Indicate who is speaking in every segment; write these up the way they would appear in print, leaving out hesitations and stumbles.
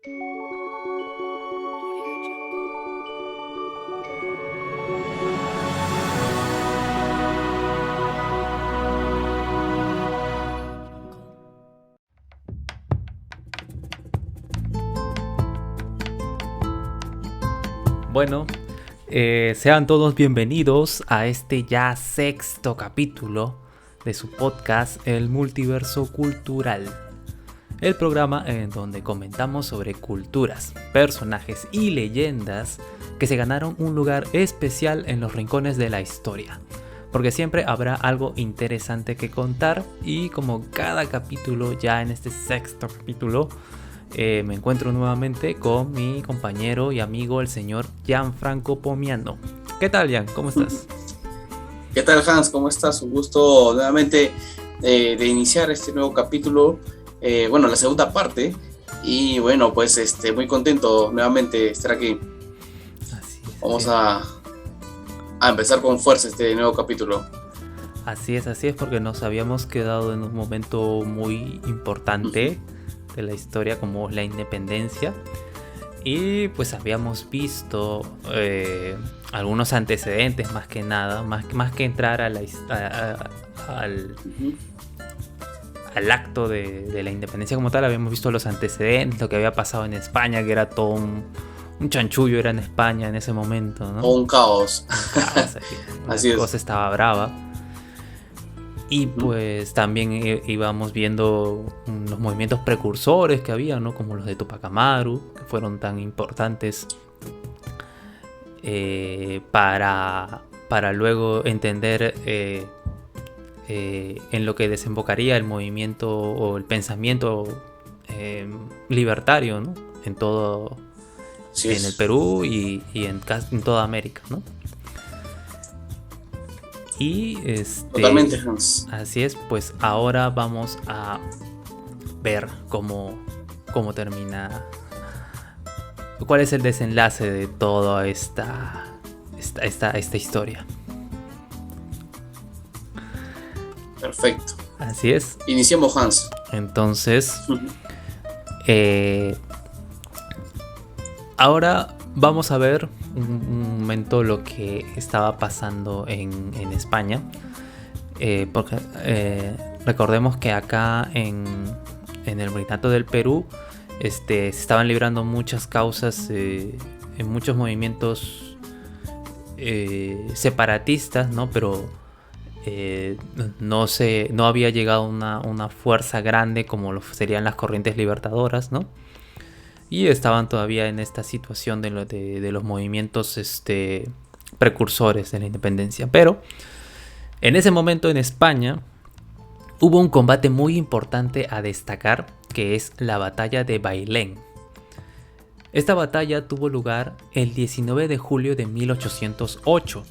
Speaker 1: Bueno, sean todos bienvenidos a este ya sexto capítulo de su podcast El Multiverso Cultural. El programa en donde comentamos sobre culturas, personajes y leyendas que se ganaron un lugar especial en los rincones de la historia. Porque siempre habrá algo interesante que contar y como cada capítulo, ya en este sexto capítulo, me encuentro nuevamente con mi compañero y amigo, el señor Gianfranco Pomiano. ¿Qué tal, Gian? ¿Cómo estás?
Speaker 2: ¿Qué tal, Hans? ¿Cómo estás? Un gusto nuevamente de iniciar este nuevo capítulo, la segunda parte. Y bueno, pues muy contento nuevamente de estar aquí.
Speaker 1: Así es,
Speaker 2: Vamos a empezar con fuerza este nuevo capítulo.
Speaker 1: Así es, porque nos habíamos quedado en un momento muy importante de la historia, como la independencia, y pues habíamos visto algunos antecedentes, más que nada, más que entrar al acto de la independencia como tal. Habíamos visto los antecedentes, lo que había pasado en España, que era todo un chanchullo, era en España en ese momento, ¿no?
Speaker 2: O un caos.
Speaker 1: Así es. La cosa estaba brava. Y pues también íbamos viendo los movimientos precursores que había, ¿no? Como los de Tupac Amaru, que fueron tan importantes para luego entender en lo que desembocaría el movimiento o el pensamiento libertario, ¿no? En todo, en el Perú y en toda América, ¿no? Y
Speaker 2: totalmente, Hans.
Speaker 1: Así es, pues ahora vamos a ver cómo termina, cuál es el desenlace de toda esta historia.
Speaker 2: Perfecto.
Speaker 1: Así es.
Speaker 2: Iniciemos, Hans.
Speaker 1: Entonces, ahora vamos a ver un momento lo que estaba pasando en España, porque recordemos que acá en el Virreinato del Perú se estaban librando muchas causas en muchos movimientos separatistas, ¿no? Pero no había llegado una fuerza grande como lo serían las corrientes libertadoras, ¿no? Y estaban todavía en esta situación de los movimientos precursores de la independencia. Pero en ese momento en España hubo un combate muy importante a destacar, que es la batalla de Bailén. Esta batalla tuvo lugar el 19 de julio de 1808,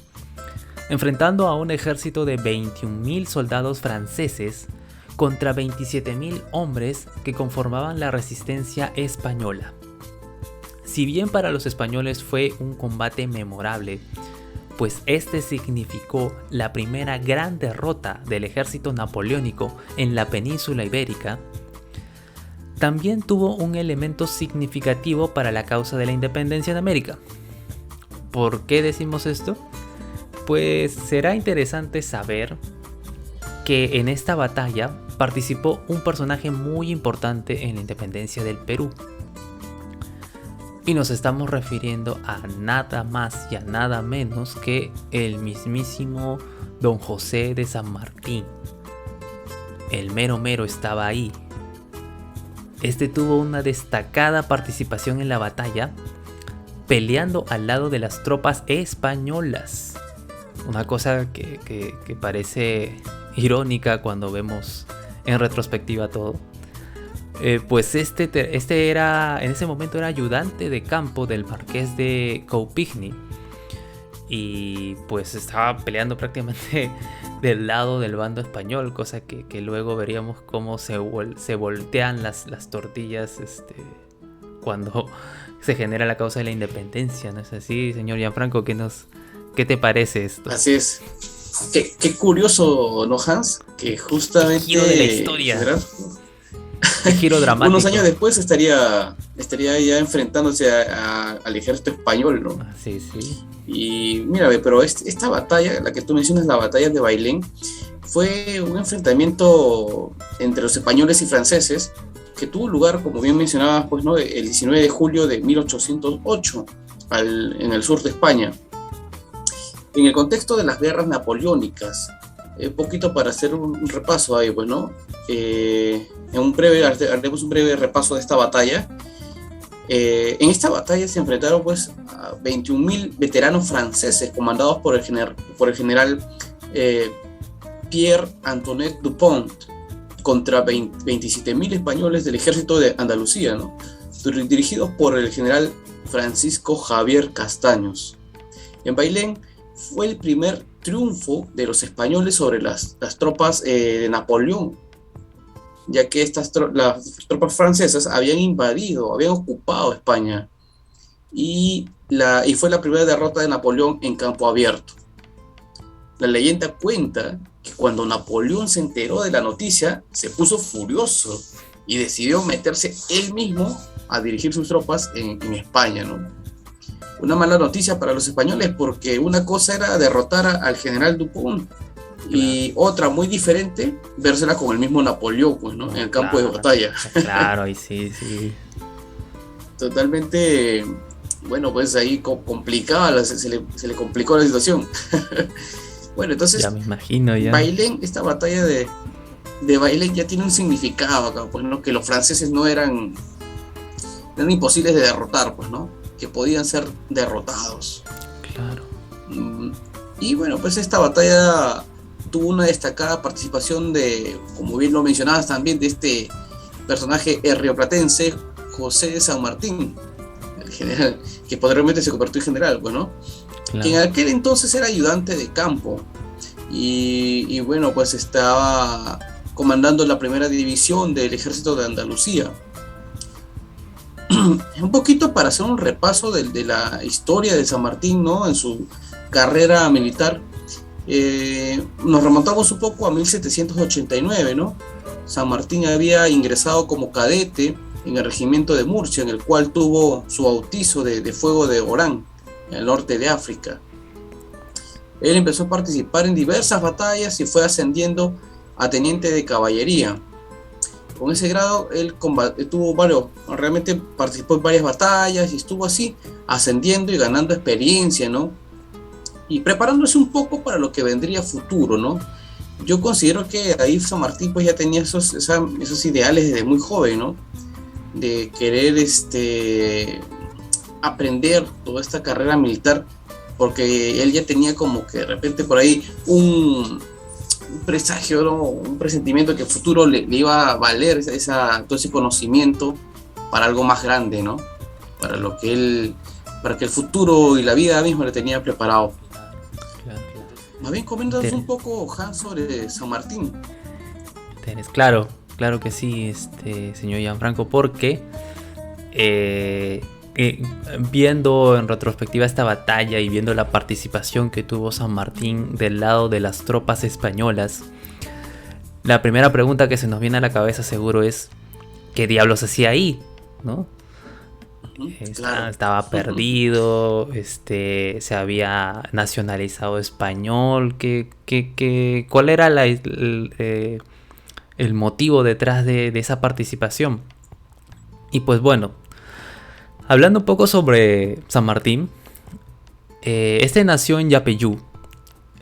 Speaker 1: enfrentando a un ejército de 21.000 soldados franceses contra 27.000 hombres que conformaban la resistencia española. Si bien para los españoles fue un combate memorable, pues este significó la primera gran derrota del ejército napoleónico en la península ibérica, también tuvo un elemento significativo para la causa de la independencia de América. ¿Por qué decimos esto? Pues será interesante saber que en esta batalla participó un personaje muy importante en la independencia del Perú. Y nos estamos refiriendo a nada más y a nada menos que el mismísimo Don José de San Martín. El mero mero estaba ahí. Tuvo una destacada participación en la batalla, peleando al lado de las tropas españolas. Una cosa que parece irónica cuando vemos en retrospectiva todo. Pues era en ese momento era ayudante de campo del marqués de Coupigny, y pues estaba peleando prácticamente del lado del bando español, cosa que luego veríamos cómo se voltean las tortillas cuando se genera la causa de la independencia, ¿no es así, señor Gianfranco? ¿Qué te parece esto?
Speaker 2: Así es. Qué curioso, ¿no, Hans? Que justamente
Speaker 1: el giro de la historia, el giro dramático.
Speaker 2: Unos años después estaría estaría ya enfrentándose al ejército español, ¿no?
Speaker 1: Sí, sí.
Speaker 2: Y mira, pero esta batalla, la que tú mencionas, la batalla de Bailén, fue un enfrentamiento entre los españoles y franceses que tuvo lugar, como bien mencionabas, pues, ¿no? El 19 de julio de 1808 en el sur de España. En el contexto de las guerras napoleónicas, un poquito para hacer un repaso ahí, pues, ¿no? Haremos un breve repaso de esta batalla. En esta batalla se enfrentaron, pues, a 21.000 veteranos franceses comandados por el general Pierre-Antoine Dupont contra 27.000 españoles del ejército de Andalucía, ¿no? Dirigidos por el general Francisco Javier Castaños. En Bailén fue el primer triunfo de los españoles sobre las tropas de Napoleón, ya que las tropas francesas habían ocupado España, y fue la primera derrota de Napoleón en campo abierto. La leyenda cuenta que cuando Napoleón se enteró de la noticia, se puso furioso y decidió meterse él mismo a dirigir sus tropas en España, ¿no? Una mala noticia para los españoles, porque una cosa era derrotar al general Dupont, y otra muy diferente, vérsela con el mismo Napoleón, pues, ¿no? En el campo de batalla.
Speaker 1: Claro, y sí.
Speaker 2: Totalmente, bueno, pues ahí complicada, se le complicó la situación. Bueno, entonces,
Speaker 1: ya me imagino, ya.
Speaker 2: Bailén, esta batalla de Bailén ya tiene un significado acá, pues, ¿no? Que los franceses no eran imposibles de derrotar, pues, ¿no? Que podían ser derrotados.
Speaker 1: Claro.
Speaker 2: Y bueno, pues esta batalla tuvo una destacada participación de, como bien lo mencionabas también, de este personaje rioplatense, José de San Martín, el general, que posteriormente se convirtió en general, bueno, claro, que en aquel entonces era ayudante de campo, y bueno, pues estaba comandando la primera división del ejército de Andalucía. Un poquito para hacer un repaso de la historia de San Martín, ¿no? En su carrera militar, nos remontamos un poco a 1789, ¿no? San Martín había ingresado como cadete en el regimiento de Murcia, en el cual tuvo su bautizo de fuego de Orán, en el norte de África. Él empezó a participar en diversas batallas y fue ascendiendo a teniente de caballería. Con ese grado él realmente participó en varias batallas y estuvo así ascendiendo y ganando experiencia, ¿no? Y preparándose un poco para lo que vendría futuro, ¿no? Yo considero que ahí San Martín pues ya tenía esos ideales desde muy joven, ¿no? De querer aprender toda esta carrera militar, porque él ya tenía como que de repente por ahí un presagio, ¿no? Un presentimiento que el futuro le iba a valer todo ese conocimiento para algo más grande, ¿no? Para que el futuro y la vida misma le tenía preparado. Claro. Más bien, coméntanos un poco, Hans, sobre San Martín.
Speaker 1: Claro que sí, señor Gianfranco, porque viendo en retrospectiva esta batalla y viendo la participación que tuvo San Martín del lado de las tropas españolas, la primera pregunta que se nos viene a la cabeza seguro es ¿qué diablos hacía ahí? ¿No?
Speaker 2: Claro.
Speaker 1: Estaba perdido, se había nacionalizado español, ¿cuál era el motivo detrás de esa participación? Y pues bueno, hablando un poco sobre San Martín, nació en Yapeyú,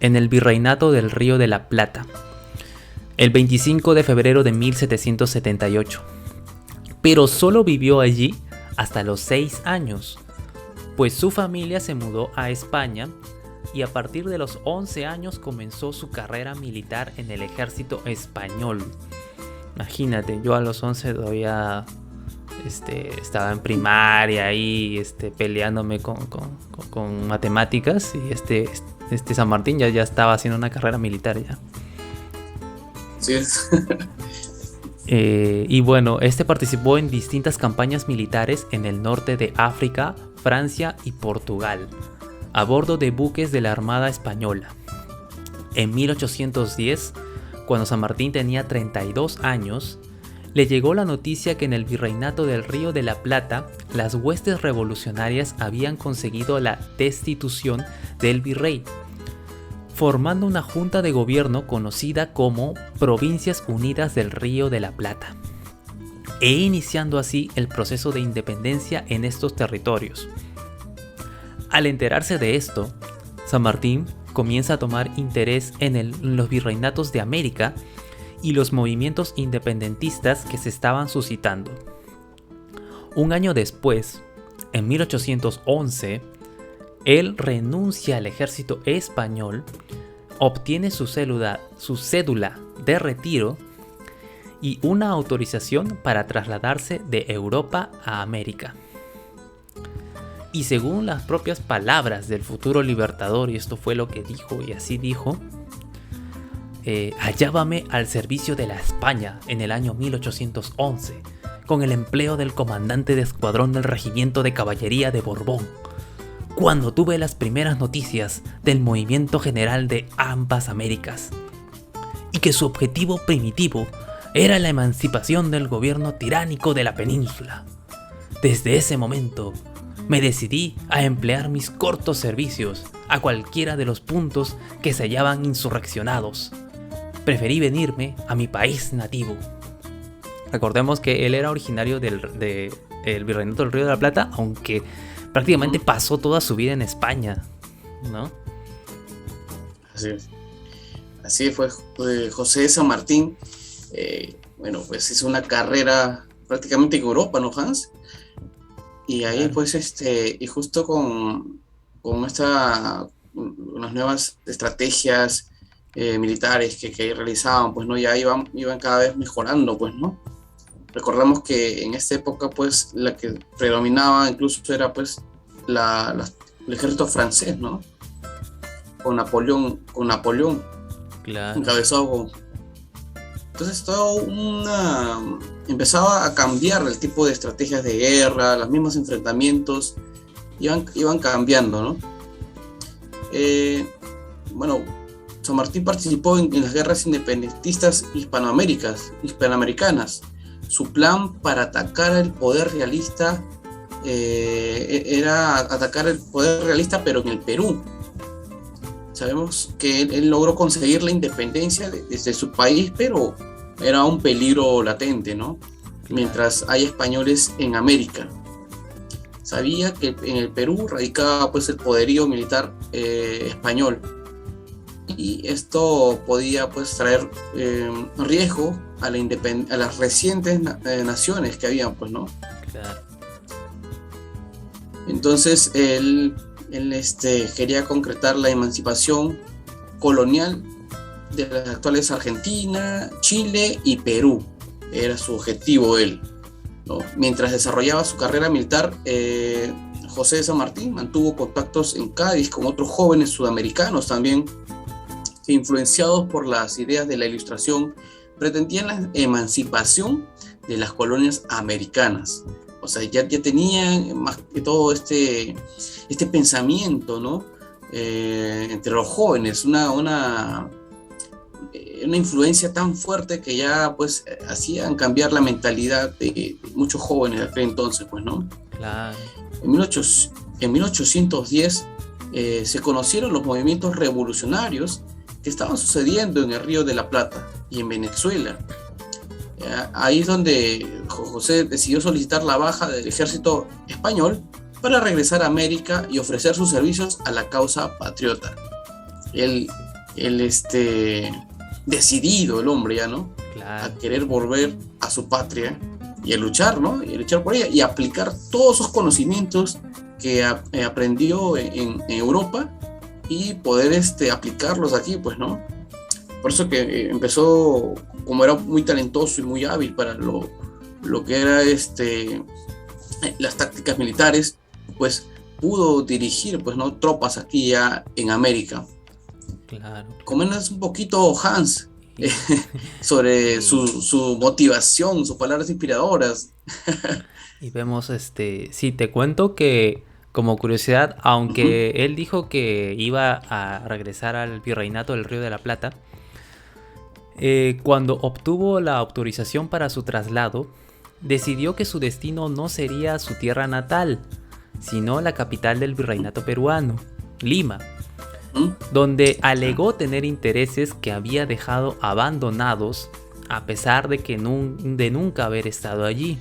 Speaker 1: en el virreinato del Río de la Plata, el 25 de febrero de 1778, pero solo vivió allí hasta los 6 años, pues su familia se mudó a España y a partir de los 11 años comenzó su carrera militar en el ejército español. Imagínate, yo a los 11 todavía estaba en primaria ahí peleándome con matemáticas, y San Martín ya estaba haciendo una carrera militar ya.
Speaker 2: Sí es.
Speaker 1: Y bueno, participó en distintas campañas militares en el norte de África, Francia y Portugal, a bordo de buques de la Armada Española. En 1810, cuando San Martín tenía 32 años, le llegó la noticia que en el Virreinato del Río de la Plata, las huestes revolucionarias habían conseguido la destitución del virrey, formando una junta de gobierno conocida como Provincias Unidas del Río de la Plata, e iniciando así el proceso de independencia en estos territorios. Al enterarse de esto, San Martín comienza a tomar interés en los virreinatos de América y los movimientos independentistas que se estaban suscitando. Un año después, en 1811, él renuncia al ejército español, obtiene su cédula de retiro y una autorización para trasladarse de Europa a América. Y según las propias palabras del futuro libertador, y esto fue lo que dijo, y así dijo: hallábame al servicio de la España en el año 1811, con el empleo del comandante de escuadrón del regimiento de caballería de Borbón, cuando tuve las primeras noticias del movimiento general de ambas Américas, y que su objetivo primitivo era la emancipación del gobierno tiránico de la península. Desde ese momento, me decidí a emplear mis cortos servicios a cualquiera de los puntos que se hallaban insurreccionados. Preferí venirme a mi país nativo. Recordemos que él era originario del Virreinato del Río de la Plata, aunque prácticamente pasó toda su vida en España, ¿no?
Speaker 2: Así fue José de San Martín. Bueno, pues hizo una carrera prácticamente en Europa, ¿no, Hans? Y ahí, claro, pues, y justo con unas nuevas estrategias militares que realizaban, pues, ¿no? Ya iban cada vez mejorando, pues, ¿no? Recordamos que en esta época, pues, la que predominaba incluso era, pues, el ejército francés, ¿no? Con Napoleón, claro, encabezado. Entonces empezaba a cambiar el tipo de estrategias de guerra, los mismos enfrentamientos iban cambiando, ¿no? Bueno, San Martín participó en las guerras independentistas hispanoamericanas. Su plan para atacar el poder realista era atacar el poder realista, pero en el Perú. Sabemos que él logró conseguir la independencia desde su país, pero era un peligro latente, ¿no? Mientras hay españoles en América. Sabía que en el Perú radicaba, pues, el poderío militar español, y esto podía, pues, traer riesgo a las recientes naciones que habían, pues, ¿no? Claro. Entonces él quería concretar la emancipación colonial de las actuales Argentina, Chile y Perú. Era su objetivo él, ¿no? Mientras desarrollaba su carrera militar, José de San Martín mantuvo contactos en Cádiz con otros jóvenes sudamericanos también, que, influenciados por las ideas de la Ilustración, pretendían la emancipación de las colonias americanas. O sea, ya tenían más que todo este pensamiento, ¿no? Entre los jóvenes, una influencia tan fuerte que ya, pues, hacían cambiar la mentalidad de muchos jóvenes de aquel entonces, pues, ¿no? Claro. En 1810 se conocieron los movimientos revolucionarios que estaban sucediendo en el Río de la Plata y en Venezuela. Ahí es donde José decidió solicitar la baja del ejército español para regresar a América y ofrecer sus servicios a la causa patriota. Él decidido, el hombre, ya, ¿no? Claro. A querer volver a su patria y a luchar, ¿no? Y a luchar por ella y aplicar todos esos conocimientos que aprendió en Europa y poder aplicarlos aquí, pues, ¿no? Por eso que empezó, como era muy talentoso y muy hábil para lo que era las tácticas militares, pues pudo dirigir, pues, ¿no?, tropas aquí ya en América. Claro. Coméntanos un poquito, Hans, sobre su motivación, sus palabras inspiradoras.
Speaker 1: Y vemos, sí, te cuento que, como curiosidad, aunque él dijo que iba a regresar al Virreinato del Río de la Plata, Cuando obtuvo la autorización para su traslado, decidió que su destino no sería su tierra natal, sino la capital del virreinato peruano, Lima, donde alegó tener intereses que había dejado abandonados a pesar de que de nunca haber estado allí.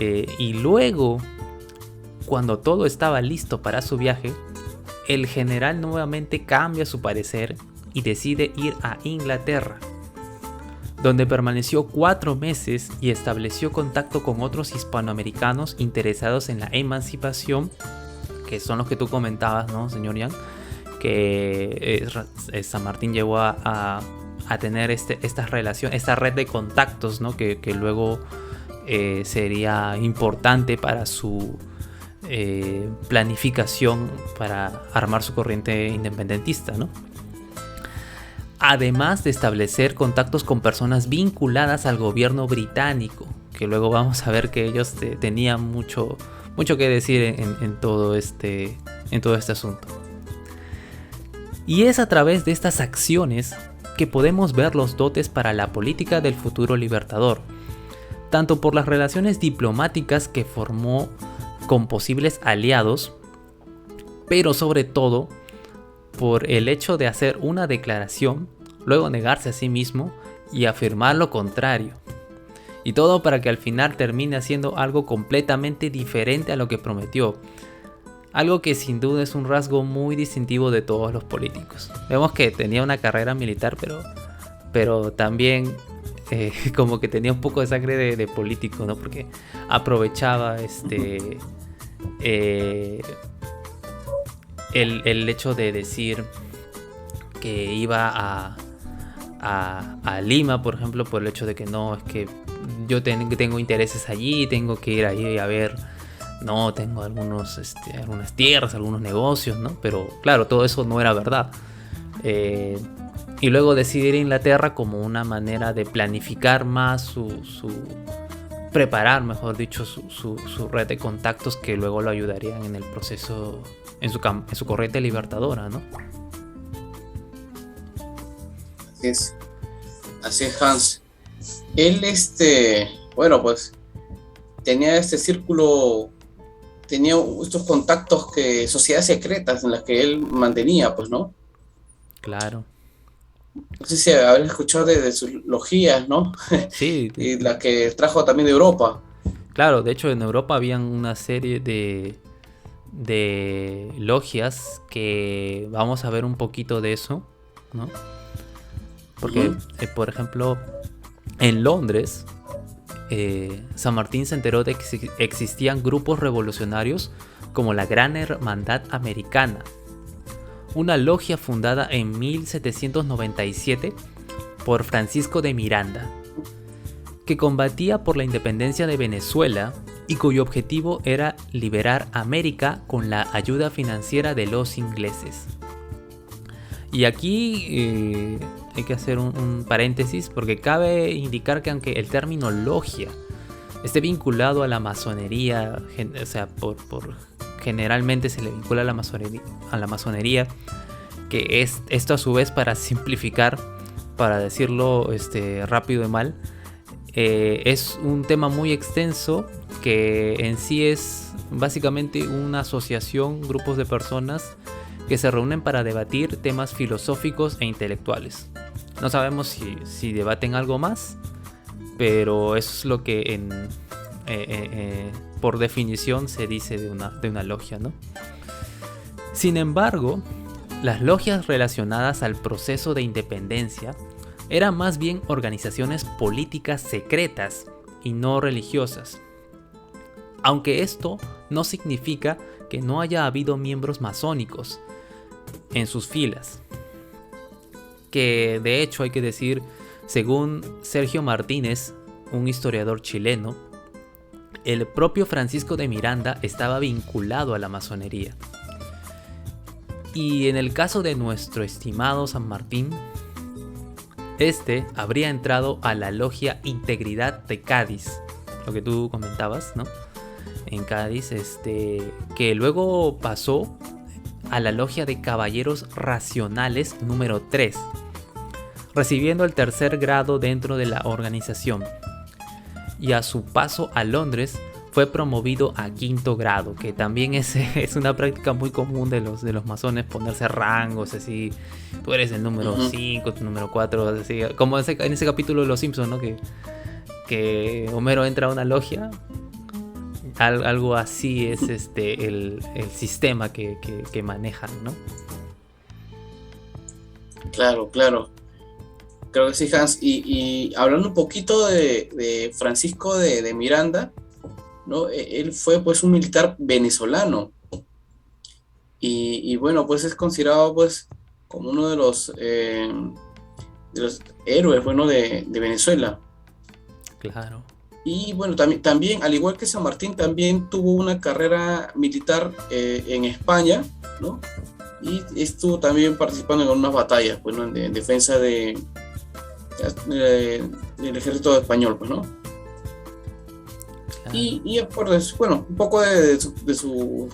Speaker 1: Y luego, cuando todo estaba listo para su viaje, el general nuevamente cambia su parecer y decide ir a Inglaterra, donde permaneció 4 meses y estableció contacto con otros hispanoamericanos interesados en la emancipación, que son los que tú comentabas, ¿no, señor Yang? Que San Martín llegó a tener esta relación, esta red de contactos, ¿no? que luego sería importante para su planificación para armar su corriente independentista, ¿no? Además de establecer contactos con personas vinculadas al gobierno británico, que luego vamos a ver que ellos tenían mucho que decir en todo este asunto. Y es a través de estas acciones que podemos ver los dotes para la política del futuro libertador, tanto por las relaciones diplomáticas que formó con posibles aliados, pero sobre todo por el hecho de hacer una declaración, luego negarse a sí mismo y afirmar lo contrario. Y todo para que al final termine haciendo algo completamente diferente a lo que prometió. Algo que sin duda es un rasgo muy distintivo de todos los políticos. Vemos que tenía una carrera militar, pero también como que tenía un poco de sangre de político, ¿no? Porque aprovechaba el hecho de decir que iba a Lima, por ejemplo, por el hecho de que no, es que yo tengo intereses allí, tengo que ir ahí a ver, no, tengo algunas tierras, algunos negocios, ¿no? Pero claro, todo eso no era verdad. Y luego decidir a Inglaterra como una manera de planificar más preparar, mejor dicho, su red de contactos que luego lo ayudarían en el proceso, en su corriente libertadora, ¿no?
Speaker 2: Así es, Hans. Él, bueno, pues tenía este círculo, tenía estos contactos, sociedades secretas en las que él mantenía, pues, ¿no?
Speaker 1: Claro.
Speaker 2: No sé si habrás escuchado de sus logias, ¿no?
Speaker 1: Sí.
Speaker 2: Y la que trajo también de Europa.
Speaker 1: Claro, de hecho en Europa habían una serie de logias que vamos a ver un poquito de eso, ¿no? Porque, por ejemplo, en Londres, San Martín se enteró de que existían grupos revolucionarios como la Gran Hermandad Americana, una logia fundada en 1797 por Francisco de Miranda, que combatía por la independencia de Venezuela y cuyo objetivo era liberar América con la ayuda financiera de los ingleses. Y aquí hay que hacer un paréntesis, porque cabe indicar que aunque el término logia esté vinculado a la masonería, o sea, generalmente se le vincula a la masonería, que es esto a su vez, para simplificar, para decirlo rápido y mal, es un tema muy extenso que en sí es básicamente una asociación, grupos de personas que se reúnen para debatir temas filosóficos e intelectuales. No sabemos si debaten algo más, pero eso es lo que por definición se dice de una logia, ¿no? Sin embargo, las logias relacionadas al proceso de independencia eran más bien organizaciones políticas secretas y no religiosas. Aunque esto no significa que no haya habido miembros masónicos en sus filas. Que de hecho hay que decir, según Sergio Martínez, un historiador chileno, el propio Francisco de Miranda estaba vinculado a la masonería. Y en el caso de nuestro estimado San Martín, habría entrado a la logia Integridad de Cádiz, lo que tú comentabas, ¿no? En Cádiz, que luego pasó a la logia de Caballeros Racionales número 3. recibiendo el tercer grado dentro de la organización. Y a su paso a Londres fue promovido a quinto grado, que también es una práctica muy común de los masones, ponerse rangos así. Tú eres el número 5, tu número 4, así, como en ese capítulo de Los Simpsons, ¿no? Que Homero entra a una logia. Algo así es el sistema que manejan, ¿no?
Speaker 2: Claro, claro. Creo que sí, Hans. Y hablando un poquito de Francisco de Miranda, ¿no? Él fue pues un militar venezolano. Y bueno, pues es considerado pues como uno de los héroes, bueno, de Venezuela.
Speaker 1: Claro.
Speaker 2: Y bueno, también, al igual que San Martín, también tuvo una carrera militar en España, ¿no? Y estuvo también participando en unas batallas, pues, ¿no? En defensa del ejército español, pues, ¿no? Claro. Y bueno, un poco de su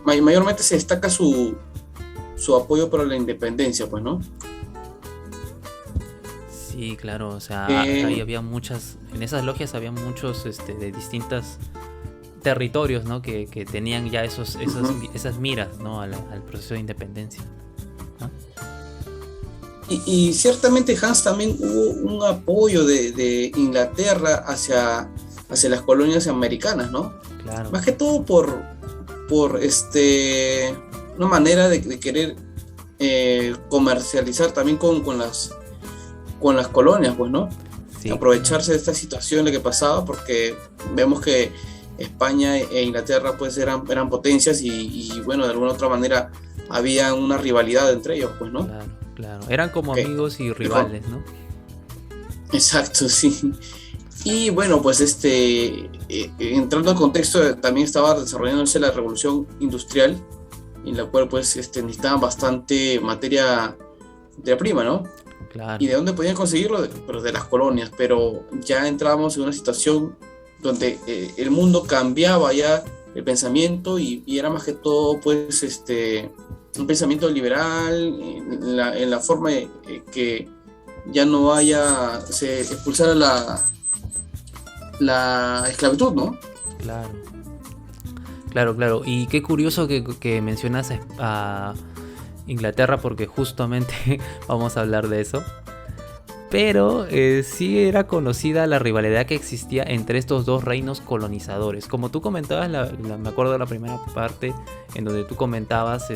Speaker 2: mayormente se destaca su apoyo para la independencia, pues, ¿no?
Speaker 1: Sí, claro, o sea, ahí había muchas, en esas logias había muchos de distintos territorios, ¿no? Que tenían ya esas miras, ¿no? Al proceso de independencia, ¿no?
Speaker 2: Y ciertamente, Hans, también hubo un apoyo de Inglaterra hacia las colonias americanas, ¿no?
Speaker 1: Claro.
Speaker 2: Más que todo por una manera de querer comercializar también con las colonias, pues, ¿no? Sí, aprovecharse de esta situación de que pasaba, porque vemos que España e Inglaterra pues eran potencias y bueno, de alguna otra manera había una rivalidad entre ellos, pues, ¿no?
Speaker 1: Claro. Eran como amigos y rivales, ¿no?
Speaker 2: Exacto, sí. Y bueno, pues entrando al contexto, también estaba desarrollándose la revolución industrial, en la cual pues necesitaban bastante materia prima, ¿no?
Speaker 1: Claro.
Speaker 2: ¿Y de dónde podían conseguirlo? Pero de las colonias, pero ya entrábamos en una situación donde el mundo cambiaba ya el pensamiento y era más que todo pues un pensamiento liberal en la forma de que ya no se expulsara la esclavitud, ¿no?
Speaker 1: Claro. Y qué curioso que mencionas a Inglaterra, porque justamente vamos a hablar de eso. Pero sí era conocida la rivalidad que existía entre estos dos reinos colonizadores. Como tú comentabas, me acuerdo de la primera parte en donde tú comentabas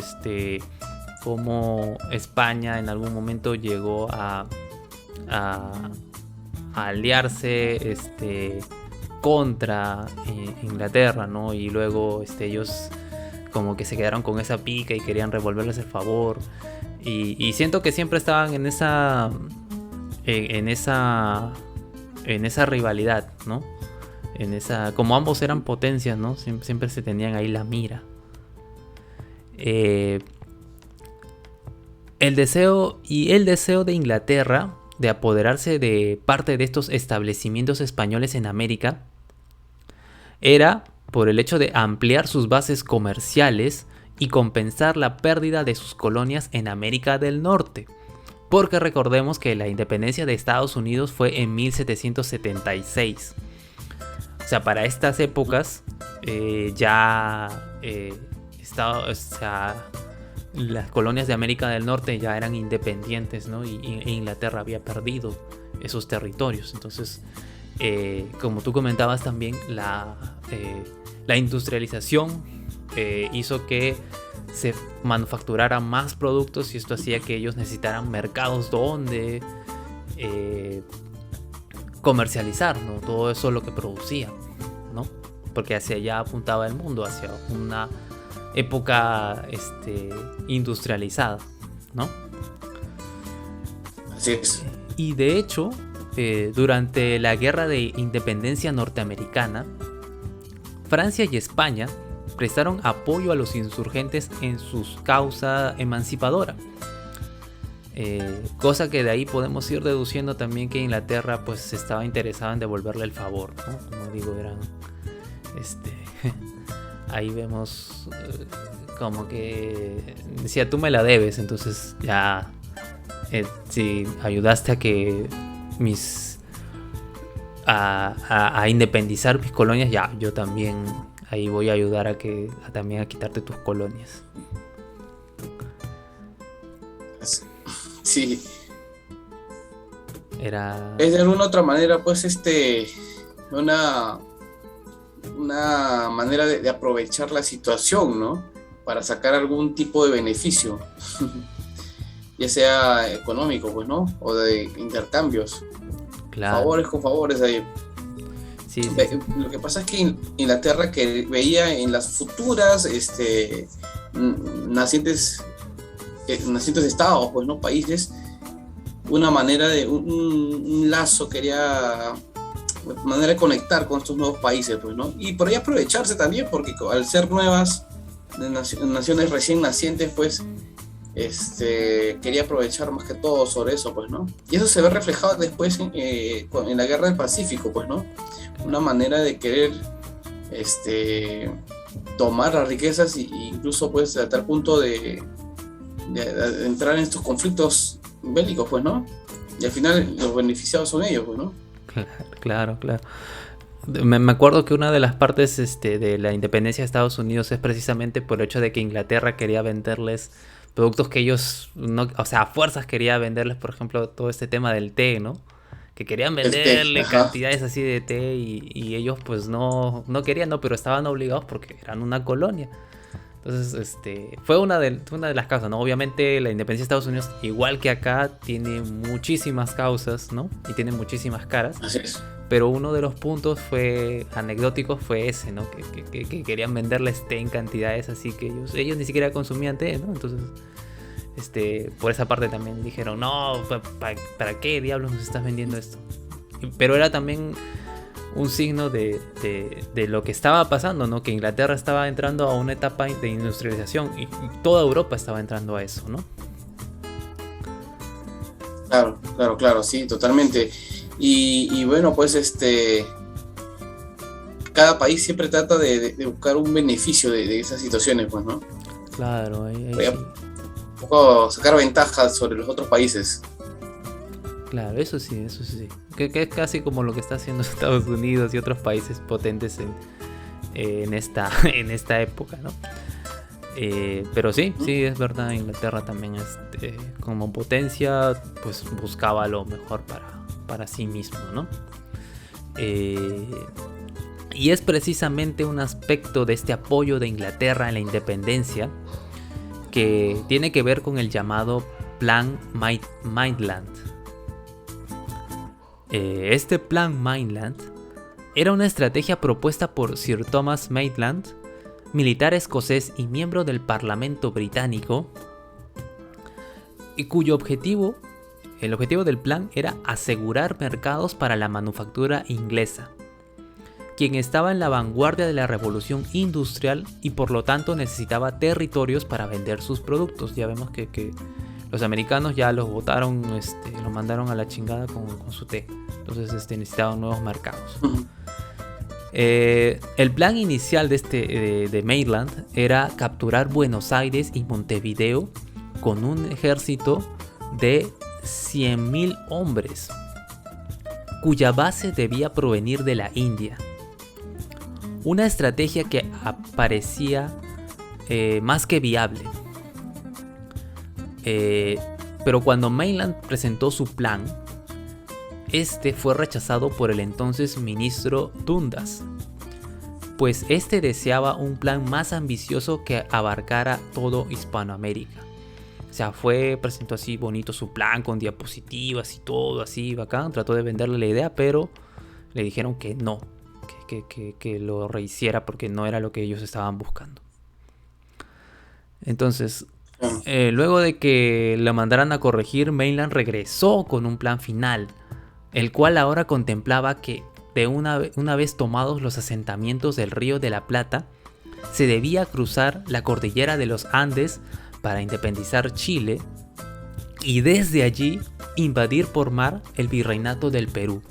Speaker 1: cómo España en algún momento llegó a aliarse contra Inglaterra, ¿no? Y luego ellos como que se quedaron con esa pica y querían revolverles el favor. Y siento que siempre estaban en esa rivalidad, ¿no? Como ambos eran potencias, ¿no? Siempre se tenían ahí la mira. El deseo de Inglaterra de apoderarse de parte de estos establecimientos españoles en América era por el hecho de ampliar sus bases comerciales y compensar la pérdida de sus colonias en América del Norte. Porque recordemos que la independencia de Estados Unidos fue en 1776. O sea, para estas épocas las colonias de América del Norte ya eran independientes, ¿no? Y Inglaterra había perdido esos territorios. Entonces, como tú comentabas también, la industrialización hizo que se manufacturaran más productos y esto hacía que ellos necesitaran mercados donde comercializar, ¿no? Todo eso es lo que producían, ¿no? Porque hacia allá apuntaba el mundo, hacia una época industrializada, ¿no?
Speaker 2: Así es.
Speaker 1: Y de hecho, durante la Guerra de Independencia Norteamericana, Francia y España prestaron apoyo a los insurgentes en su causa emancipadora. Cosa que de ahí podemos ir deduciendo también que Inglaterra pues estaba interesada en devolverle el favor, ¿no? Como digo, eran ahí vemos como que decía, tú me la debes, entonces ya si ayudaste a que a independizar mis colonias, ya, yo también ahí voy a ayudar también a quitarte tus colonias.
Speaker 2: Sí.
Speaker 1: Era...
Speaker 2: Es de alguna otra manera, pues, una manera de aprovechar la situación, ¿no? Para sacar algún tipo de beneficio, ya sea económico, pues, ¿no? O de intercambios.
Speaker 1: Claro.
Speaker 2: Favores con favores ahí.
Speaker 1: Sí.
Speaker 2: Lo que pasa es que Inglaterra que veía en las futuras nacientes estados, pues, ¿no? Países, una manera de un lazo, manera de conectar con estos nuevos países, pues, ¿no? Y por ahí aprovecharse también, porque al ser nuevas naciones recién nacientes, pues, quería aprovechar más que todo sobre eso, pues, ¿no? Y eso se ve reflejado después en la Guerra del Pacífico, pues, ¿no? Una manera de querer tomar las riquezas e incluso, pues, a tal punto de entrar en estos conflictos bélicos, pues, ¿no? Y al final los beneficiados son ellos, pues, ¿no?
Speaker 1: Claro. Me acuerdo que una de las partes de la independencia de Estados Unidos es precisamente por el hecho de que Inglaterra quería venderles productos que ellos, no, o sea, a fuerzas quería venderles, por ejemplo, todo este tema del té, ¿no? Que querían venderle cantidades así de té y ellos pues no querían, no, pero estaban obligados porque eran una colonia. Entonces, fue una de las causas, ¿no? Obviamente la independencia de Estados Unidos, igual que acá, tiene muchísimas causas, ¿no? Y tiene muchísimas caras.
Speaker 2: Así es.
Speaker 1: Pero uno de los puntos anecdóticos fue ese, ¿no? Que querían venderles té en cantidades así que ellos ni siquiera consumían té, ¿no? Entonces, por esa parte también dijeron, no, ¿para qué diablos nos estás vendiendo esto? Pero era también un signo de lo que estaba pasando, ¿no? Que Inglaterra estaba entrando a una etapa de industrialización y toda Europa estaba entrando a eso, ¿no?
Speaker 2: Claro, sí, totalmente. Y bueno, pues cada país siempre trata de buscar un beneficio de esas situaciones, pues, ¿no?
Speaker 1: Claro,
Speaker 2: un poco sacar ventajas sobre los otros países.
Speaker 1: Claro, eso sí. Que es casi como lo que está haciendo Estados Unidos y otros países potentes en esta época, ¿no? Pero sí, es verdad, Inglaterra también como potencia pues buscaba lo mejor para sí mismo, ¿no? Y es precisamente un aspecto de este apoyo de Inglaterra en la independencia que tiene que ver con el llamado Plan Maitland. Este Plan Maitland era una estrategia propuesta por Sir Thomas Maitland, militar escocés y miembro del Parlamento británico, y cuyo el objetivo del plan era asegurar mercados para la manufactura inglesa, quien estaba en la vanguardia de la revolución industrial y por lo tanto necesitaba territorios para vender sus productos. Ya vemos que los americanos ya los botaron, los mandaron a la chingada con su té. Entonces necesitaban nuevos mercados. El plan inicial de Maitland era capturar Buenos Aires y Montevideo con un ejército de 100.000 hombres, cuya base debía provenir de la India. Una estrategia que parecía más que viable. Pero cuando Maitland presentó su plan, fue rechazado por el entonces ministro Dundas, pues deseaba un plan más ambicioso que abarcara todo Hispanoamérica. O sea, presentó así bonito su plan con diapositivas y todo así bacán, trató de venderle la idea, pero le dijeron que no, que lo rehiciera porque no era lo que ellos estaban buscando. Entonces, luego de que lo mandaran a corregir, Maitland regresó con un plan final, el cual ahora contemplaba que una vez tomados los asentamientos del Río de la Plata, se debía cruzar la cordillera de los Andes para independizar Chile y desde allí invadir por mar el virreinato del Perú.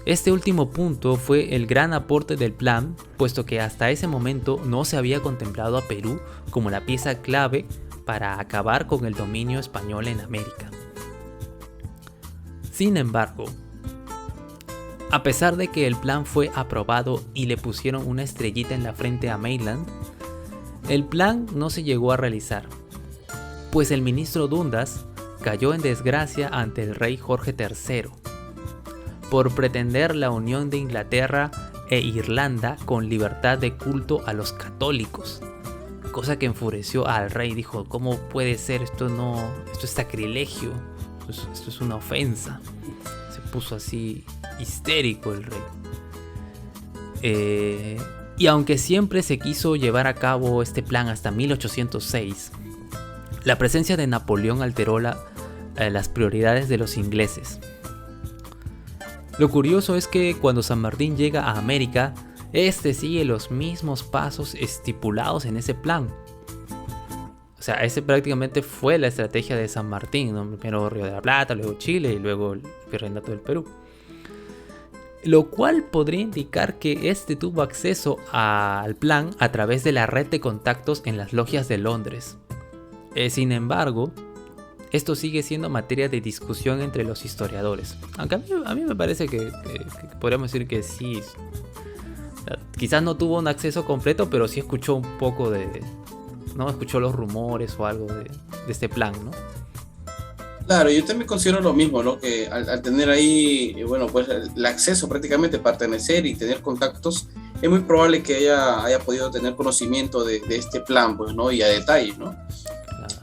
Speaker 1: Este último punto fue el gran aporte del plan, puesto que hasta ese momento no se había contemplado a Perú como la pieza clave para acabar con el dominio español en América. Sin embargo, a pesar de que el plan fue aprobado y le pusieron una estrellita en la frente a Maitland, el plan no se llegó a realizar, pues el ministro Dundas cayó en desgracia ante el rey Jorge III por pretender la unión de Inglaterra e Irlanda con libertad de culto a los católicos, cosa que enfureció al rey. Dijo: ¿cómo puede ser? Esto es sacrilegio, esto es una ofensa. Se puso así histérico el rey. Y aunque siempre se quiso llevar a cabo este plan hasta 1806, la presencia de Napoleón alteró las prioridades de los ingleses. Lo curioso es que cuando San Martín llega a América, este sigue los mismos pasos estipulados en ese plan. O sea, ese prácticamente fue la estrategia de San Martín, ¿no? Primero Río de la Plata, luego Chile y luego el Virreinato del Perú. Lo cual podría indicar que este tuvo acceso al plan a través de la red de contactos en las logias de Londres. Sin embargo, esto sigue siendo materia de discusión entre los historiadores. Aunque a mí me parece que podríamos decir que sí. Quizás no tuvo un acceso completo, pero sí escuchó un poco ¿no? Escuchó los rumores o algo de este plan, ¿no?
Speaker 2: Claro, yo también considero lo mismo, ¿no? Que al tener ahí, bueno, pues el acceso prácticamente, pertenecer y tener contactos, es muy probable que haya podido tener conocimiento de este plan, pues, ¿no? Y a detalle, ¿no?
Speaker 1: Claro.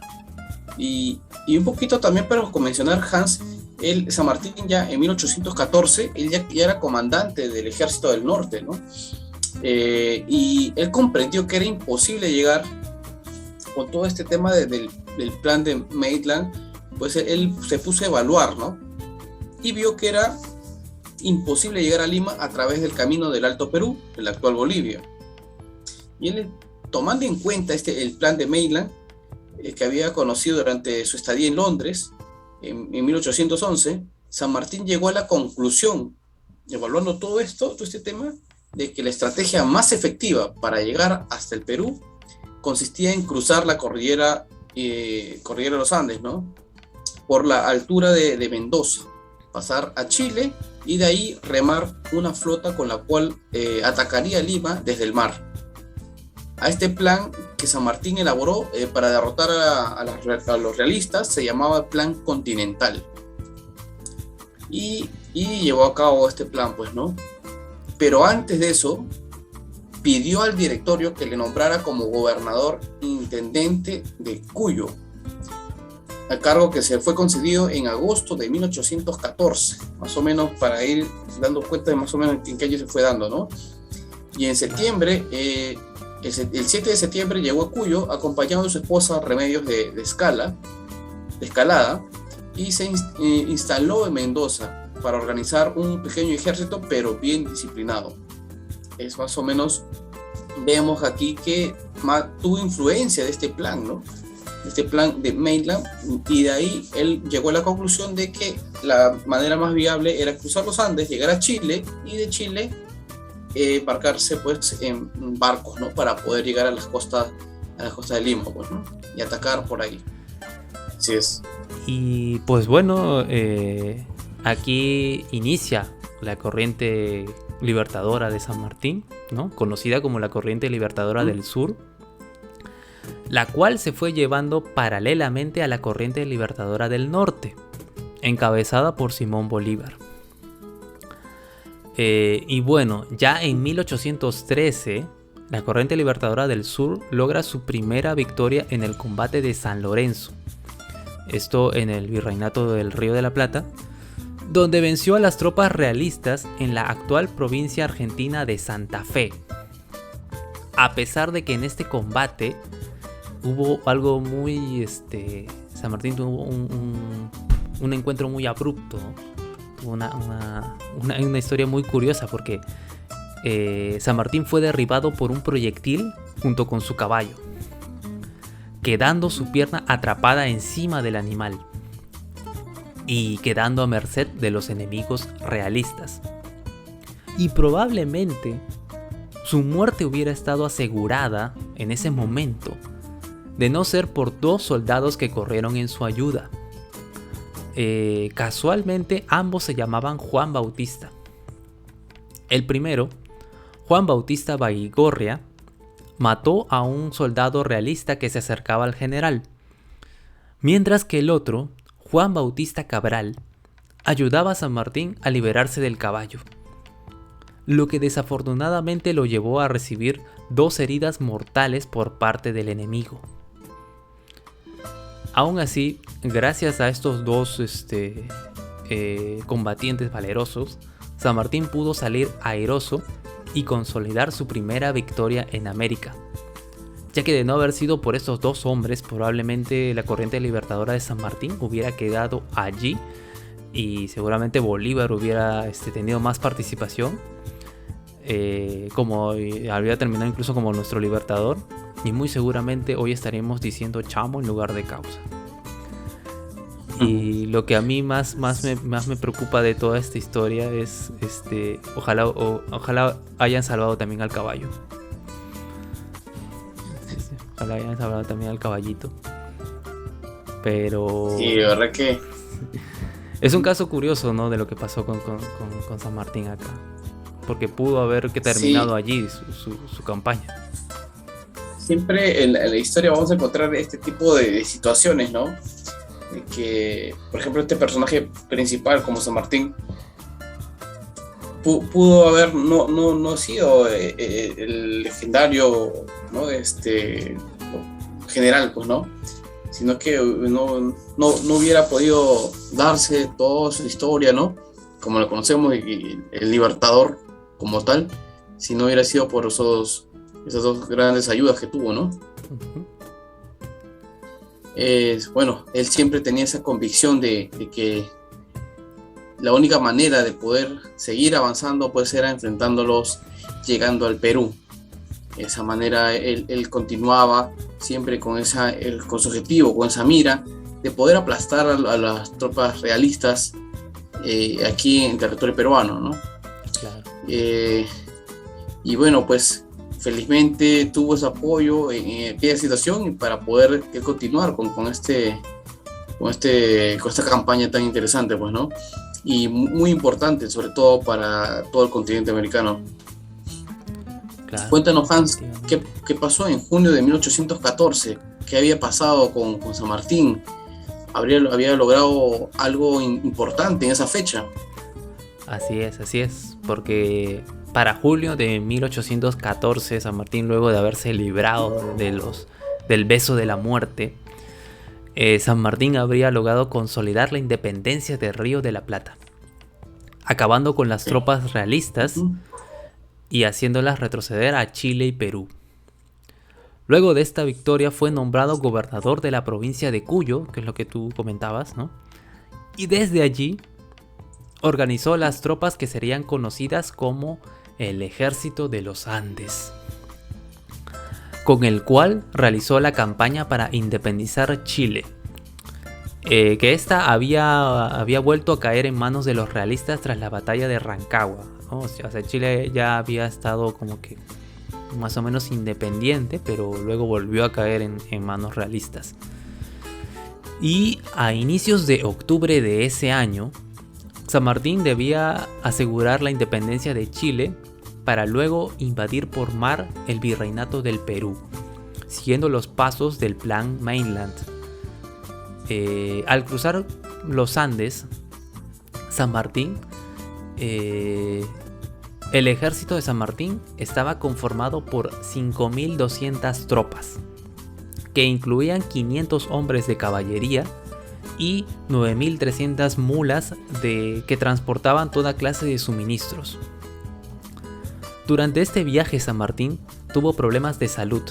Speaker 2: Y un poquito también para mencionar, Hans, San Martín ya en 1814, él ya era comandante del Ejército del Norte, ¿no? Y él comprendió que era imposible llegar con todo este tema del plan de Maitland. Pues él se puso a evaluar, ¿no? Y vio que era imposible llegar a Lima a través del camino del Alto Perú, el actual Bolivia. Y él, tomando en cuenta el plan de Maitland, que había conocido durante su estadía en Londres, en 1811, San Martín llegó a la conclusión, evaluando todo este tema, de que la estrategia más efectiva para llegar hasta el Perú consistía en cruzar la cordillera de los Andes, ¿no? Por la altura de Mendoza, pasar a Chile y de ahí remar una flota con la cual atacaría Lima desde el mar. A este plan que San Martín elaboró para derrotar a los realistas se llamaba Plan Continental. Y llevó a cabo este plan, pues, ¿no? Pero antes de eso, pidió al directorio que le nombrara como gobernador intendente de Cuyo, a cargo que se fue concedido en agosto de 1814, más o menos, para ir dando cuenta de más o menos en qué año se fue dando, ¿no? Y en septiembre, el 7 de septiembre llegó a Cuyo acompañado de su esposa Remedios de Escalada, y se instaló en Mendoza para organizar un pequeño ejército, pero bien disciplinado. Es más o menos, vemos aquí que tuvo influencia de este plan, ¿no? Este plan de Maitland, y de ahí él llegó a la conclusión de que la manera más viable era cruzar los Andes, llegar a Chile, y de Chile embarcarse, pues, en barcos, ¿no? Para poder llegar a las costas de Lima, pues, ¿no? Y atacar por ahí. Así es.
Speaker 1: Y pues bueno, aquí inicia la corriente libertadora de San Martín, ¿no? Conocida como la corriente libertadora del sur, la cual se fue llevando paralelamente a la corriente libertadora del norte, encabezada por Simón Bolívar. Y bueno, ya en 1813, la corriente libertadora del sur logra su primera victoria en el combate de San Lorenzo, esto en el Virreinato del Río de la Plata, donde venció a las tropas realistas en la actual provincia argentina de Santa Fe. A pesar de que en este combate hubo algo muy... San Martín tuvo un encuentro muy abrupto, una historia muy curiosa, porque San Martín fue derribado por un proyectil junto con su caballo, quedando su pierna atrapada encima del animal y quedando a merced de los enemigos realistas. Y probablemente su muerte hubiera estado asegurada en ese momento de no ser por 2 soldados que corrieron en su ayuda. Casualmente ambos se llamaban Juan Bautista. El primero, Juan Bautista Baigorria, mató a un soldado realista que se acercaba al general, mientras que el otro, Juan Bautista Cabral, ayudaba a San Martín a liberarse del caballo, lo que desafortunadamente lo llevó a recibir 2 heridas mortales por parte del enemigo. Aún así, gracias a estos 2 combatientes valerosos, San Martín pudo salir airoso y consolidar su primera victoria en América, ya que de no haber sido por estos 2 hombres, probablemente la corriente libertadora de San Martín hubiera quedado allí y seguramente Bolívar hubiera tenido más participación, como había terminado incluso como nuestro libertador, y muy seguramente hoy estaríamos diciendo chamo en lugar de causa. Y lo que a mí más me preocupa de toda esta historia es ojalá hayan salvado también al caballo. Ojalá hayan salvado también al caballito. Pero
Speaker 2: sí, la verdad que
Speaker 1: es un caso curioso, ¿no? De lo que pasó con San Martín acá, porque pudo haber terminado allí su campaña.
Speaker 2: Siempre en la historia vamos a encontrar este tipo de situaciones, ¿no? De que, por ejemplo, este personaje principal como San Martín pudo haber no sido el legendario, ¿no? General, pues, ¿no? Sino que no hubiera podido darse toda su historia, ¿no? Como la conocemos, y el libertador como tal, si no hubiera sido por esas 2 grandes ayudas que tuvo, ¿no?
Speaker 1: Uh-huh.
Speaker 2: Bueno, él siempre tenía esa convicción de que la única manera de poder seguir avanzando pues era enfrentándolos llegando al Perú. De esa manera él continuaba siempre con su objetivo, con esa mira de poder aplastar a las tropas realistas aquí en territorio peruano, ¿no?
Speaker 1: Claro.
Speaker 2: Y bueno, pues felizmente tuvo ese apoyo en aquella situación para poder continuar con esta campaña tan interesante, pues, ¿no? Y muy importante, sobre todo para todo el continente americano. Claro. Cuéntanos, Hans, ¿qué pasó en junio de 1814? ¿Qué había pasado con San Martín? ¿Había logrado algo importante en esa fecha?
Speaker 1: Así es, porque para julio de 1814, San Martín, luego de haberse librado del beso de la muerte, San Martín habría logrado consolidar la independencia del Río de la Plata, acabando con las tropas realistas y haciéndolas retroceder a Chile y Perú. Luego de esta victoria fue nombrado gobernador de la provincia de Cuyo, que es lo que tú comentabas, ¿no? Y desde allí organizó las tropas que serían conocidas como el Ejército de los Andes, con el cual realizó la campaña para independizar Chile, que esta había vuelto a caer en manos de los realistas tras la batalla de Rancagua, ¿no? O sea, Chile ya había estado como que más o menos independiente, pero luego volvió a caer en manos realistas. Y a inicios de octubre de ese año, San Martín debía asegurar la independencia de Chile para luego invadir por mar el virreinato del Perú, siguiendo los pasos del Plan Mainland. Al cruzar los Andes, San Martín, el ejército de San Martín estaba conformado por 5.200 tropas, que incluían 500 hombres de caballería y 9.300 mulas que transportaban toda clase de suministros. Durante este viaje, San Martín tuvo problemas de salud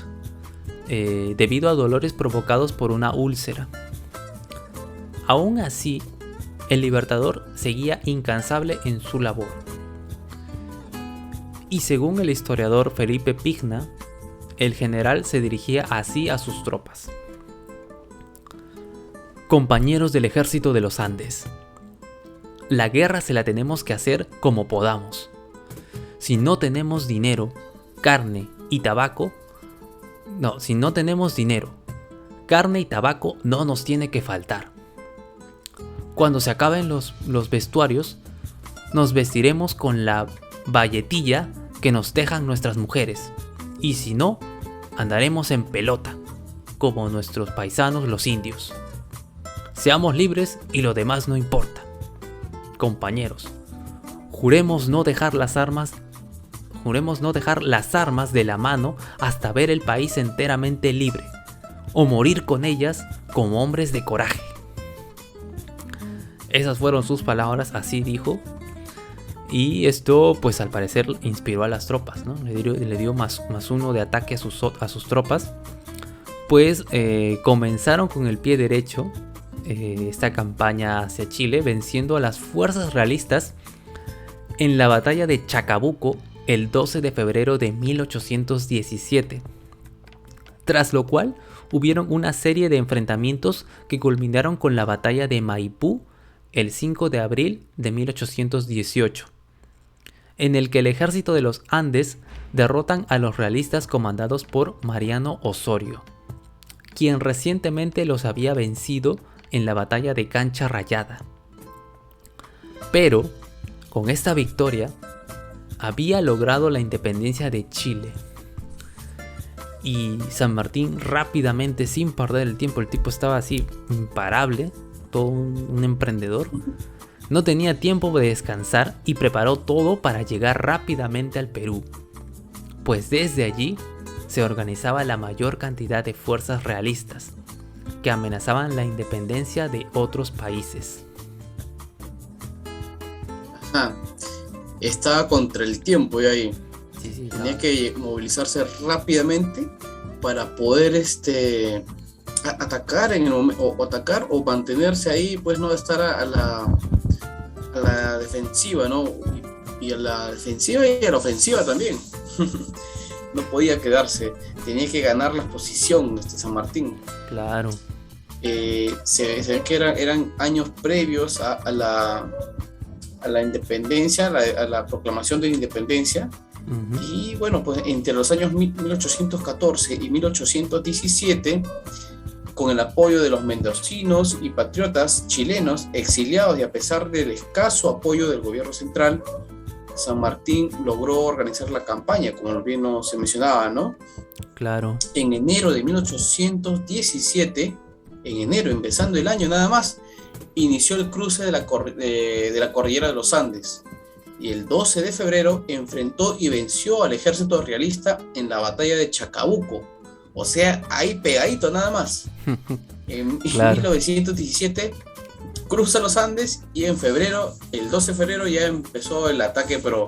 Speaker 1: debido a dolores provocados por una úlcera. Aún así, el libertador seguía incansable en su labor. Y según el historiador Felipe Pigna, el general se dirigía así a sus tropas: compañeros del ejército de los Andes, la guerra se la tenemos que hacer como podamos. Si no tenemos dinero, carne y tabaco, si no tenemos dinero, carne y tabaco no nos tiene que faltar. Cuando se acaben los vestuarios, nos vestiremos con la bayetilla que nos dejan nuestras mujeres, y si no, andaremos en pelota, como nuestros paisanos los indios. Seamos libres y lo demás no importa. Compañeros, juremos no dejar las armas de la mano hasta ver el país enteramente libre, o morir con ellas como hombres de coraje. Esas fueron sus palabras, así dijo. Y esto, pues al parecer, inspiró a las tropas, ¿no? Le dio más uno de ataque a sus tropas. Pues comenzaron con el pie derecho esta campaña hacia Chile, venciendo a las fuerzas realistas en la batalla de Chacabuco el 12 de febrero de 1817. Tras lo cual, hubieron una serie de enfrentamientos que culminaron con la batalla de Maipú el 5 de abril de 1818, en el que el ejército de los Andes derrotan a los realistas comandados por Mariano Osorio, quien recientemente los había vencido en la batalla de Cancha Rayada. Pero, con esta victoria, había logrado la independencia de Chile. Y San Martín rápidamente, sin perder el tiempo, el tipo estaba así imparable, todo un emprendedor, no tenía tiempo de descansar y preparó todo para llegar rápidamente al Perú, pues desde allí se organizaba la mayor cantidad de fuerzas realistas que amenazaban la independencia de otros países.
Speaker 2: Ajá. Estaba contra el tiempo y ahí
Speaker 1: Sí,
Speaker 2: tenía que movilizarse rápidamente para poder atacar en el momento, o atacar o mantenerse ahí, pues no estar a la defensiva, ¿no? Y a la defensiva y a la ofensiva también. No podía quedarse, tenía que ganar la posición San Martín.
Speaker 1: Claro.
Speaker 2: Se ve que eran años previos a la independencia, a la proclamación de la independencia.
Speaker 1: Uh-huh.
Speaker 2: Y bueno, pues entre los años 1814 y 1817, con el apoyo de los mendocinos y patriotas chilenos exiliados y a pesar del escaso apoyo del gobierno central, San Martín logró organizar la campaña, como bien se mencionaba, ¿no?
Speaker 1: Claro.
Speaker 2: En enero de 1817, empezando el año nada más, inició el cruce de la cordillera de los Andes. Y el 12 de febrero enfrentó y venció al ejército realista en la batalla de Chacabuco. O sea, ahí pegadito nada más. En
Speaker 1: Claro.
Speaker 2: 1917 cruza los Andes y en febrero, el 12 de febrero ya empezó el ataque, pero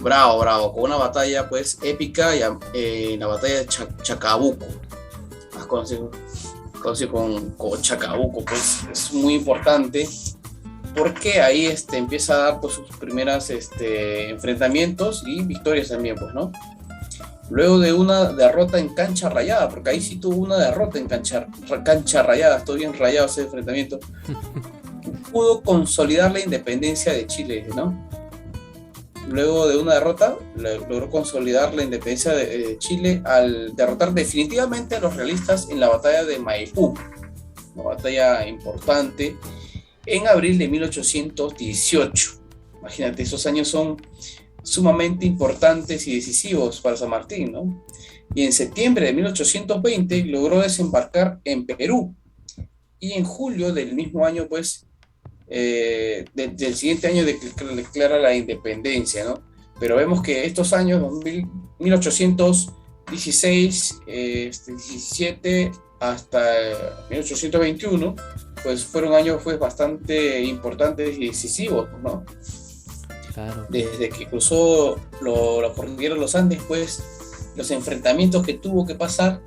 Speaker 2: bravo, con una batalla pues épica en la batalla de Chacabuco. Más conocido con Chacabuco, pues es muy importante porque ahí empieza a dar pues, sus primeras enfrentamientos y victorias también, pues, ¿no? Luego de una derrota en Cancha Rayada, porque ahí sí tuvo una derrota en Cancha Rayada, estoy bien rayado ese enfrentamiento, pudo consolidar la independencia de Chile, ¿no? Luego de una derrota, logró consolidar la independencia de Chile al derrotar definitivamente a los realistas en la batalla de Maipú, una batalla importante, en abril de 1818. Imagínate, esos años son sumamente importantes y decisivos para San Martín, ¿no? Y en septiembre de 1820 logró desembarcar en Perú. Y en julio del mismo año, pues, del siguiente año declara la independencia, ¿no? Pero vemos que estos años, 1816, 17 hasta 1821, pues fueron años pues, bastante importantes y decisivos, ¿no?
Speaker 1: Claro.
Speaker 2: Desde que cruzó la cordillera de los Andes, pues los enfrentamientos que tuvo que pasar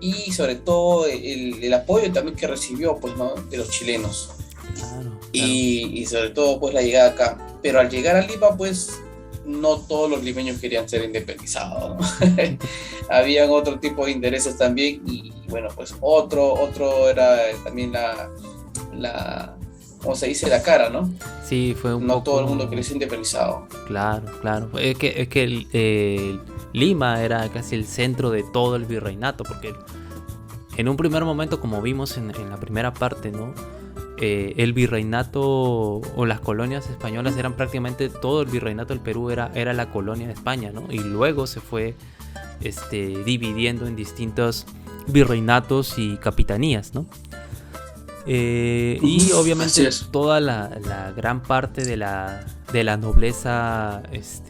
Speaker 2: y sobre todo el apoyo también que recibió, pues, ¿no? De los chilenos.
Speaker 1: Claro.
Speaker 2: Y sobre todo pues la llegada acá. Pero al llegar a Lima, pues no todos los limeños querían ser independizados, ¿no? Habían otro tipo de intereses también y bueno, pues otro era también la ¿cómo se dice? La cara, ¿no?
Speaker 1: Sí, fue un
Speaker 2: no
Speaker 1: poco...
Speaker 2: todo el mundo quería ser independizado.
Speaker 1: Claro. Es que Lima era casi el centro de todo el virreinato, porque en un primer momento, como vimos en la primera parte, ¿no? El virreinato o las colonias españolas eran prácticamente todo el virreinato del Perú era la colonia de España, ¿no? Y luego se fue dividiendo en distintos virreinatos y capitanías, ¿no? Y obviamente toda la gran parte de la nobleza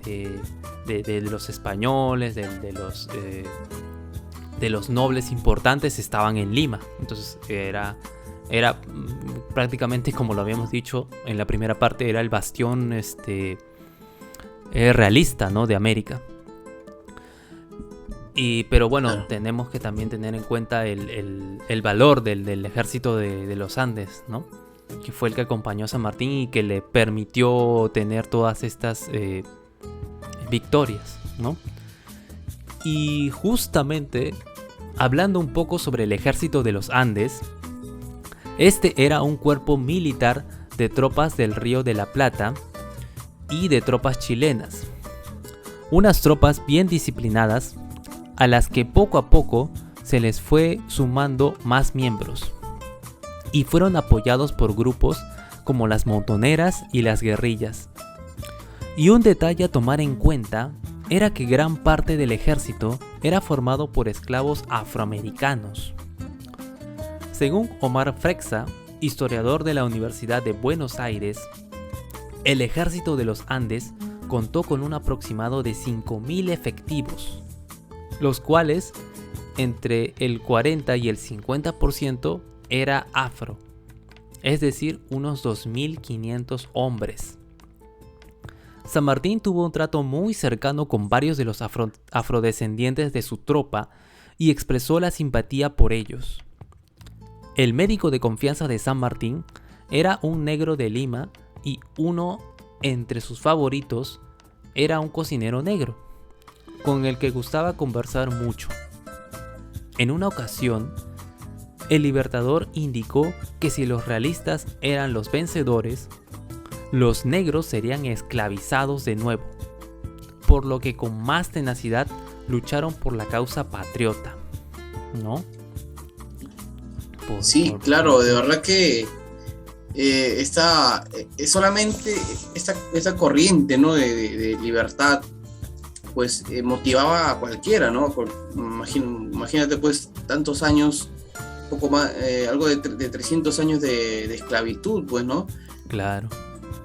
Speaker 1: de los españoles, de los nobles importantes estaban en Lima. Entonces era prácticamente, como lo habíamos dicho en la primera parte, era el bastión realista, ¿no? De América. Pero bueno, tenemos que también tener en cuenta el valor del ejército de los Andes, ¿no? Que fue el que acompañó a San Martín y que le permitió tener todas estas victorias, ¿no? Y justamente, hablando un poco sobre el ejército de los Andes, era un cuerpo militar de tropas del Río de la Plata y de tropas chilenas. Unas tropas bien disciplinadas, a las que poco a poco se les fue sumando más miembros, y fueron apoyados por grupos como las montoneras y las guerrillas. Y un detalle a tomar en cuenta era que gran parte del ejército era formado por esclavos afroamericanos. Según Omar Frexa, historiador de la Universidad de Buenos Aires, el ejército de los Andes contó con un aproximado de 5.000 efectivos, los cuales entre el 40 y el 50% era afro, es decir, unos 2.500 hombres. San Martín tuvo un trato muy cercano con varios de los afrodescendientes de su tropa y expresó la simpatía por ellos. El médico de confianza de San Martín era un negro de Lima y uno entre sus favoritos era un cocinero negro, con el que gustaba conversar mucho. En una ocasión, el Libertador indicó que si los realistas eran los vencedores, los negros serían esclavizados de nuevo, por lo que con más tenacidad lucharon por la causa patriota, ¿no?
Speaker 2: Claro, de verdad que solamente esta corriente, ¿no? de libertad, pues motivaba a cualquiera, ¿no? Imagínate pues tantos años, poco más, algo de 300 años de esclavitud, pues, ¿no?
Speaker 1: Claro.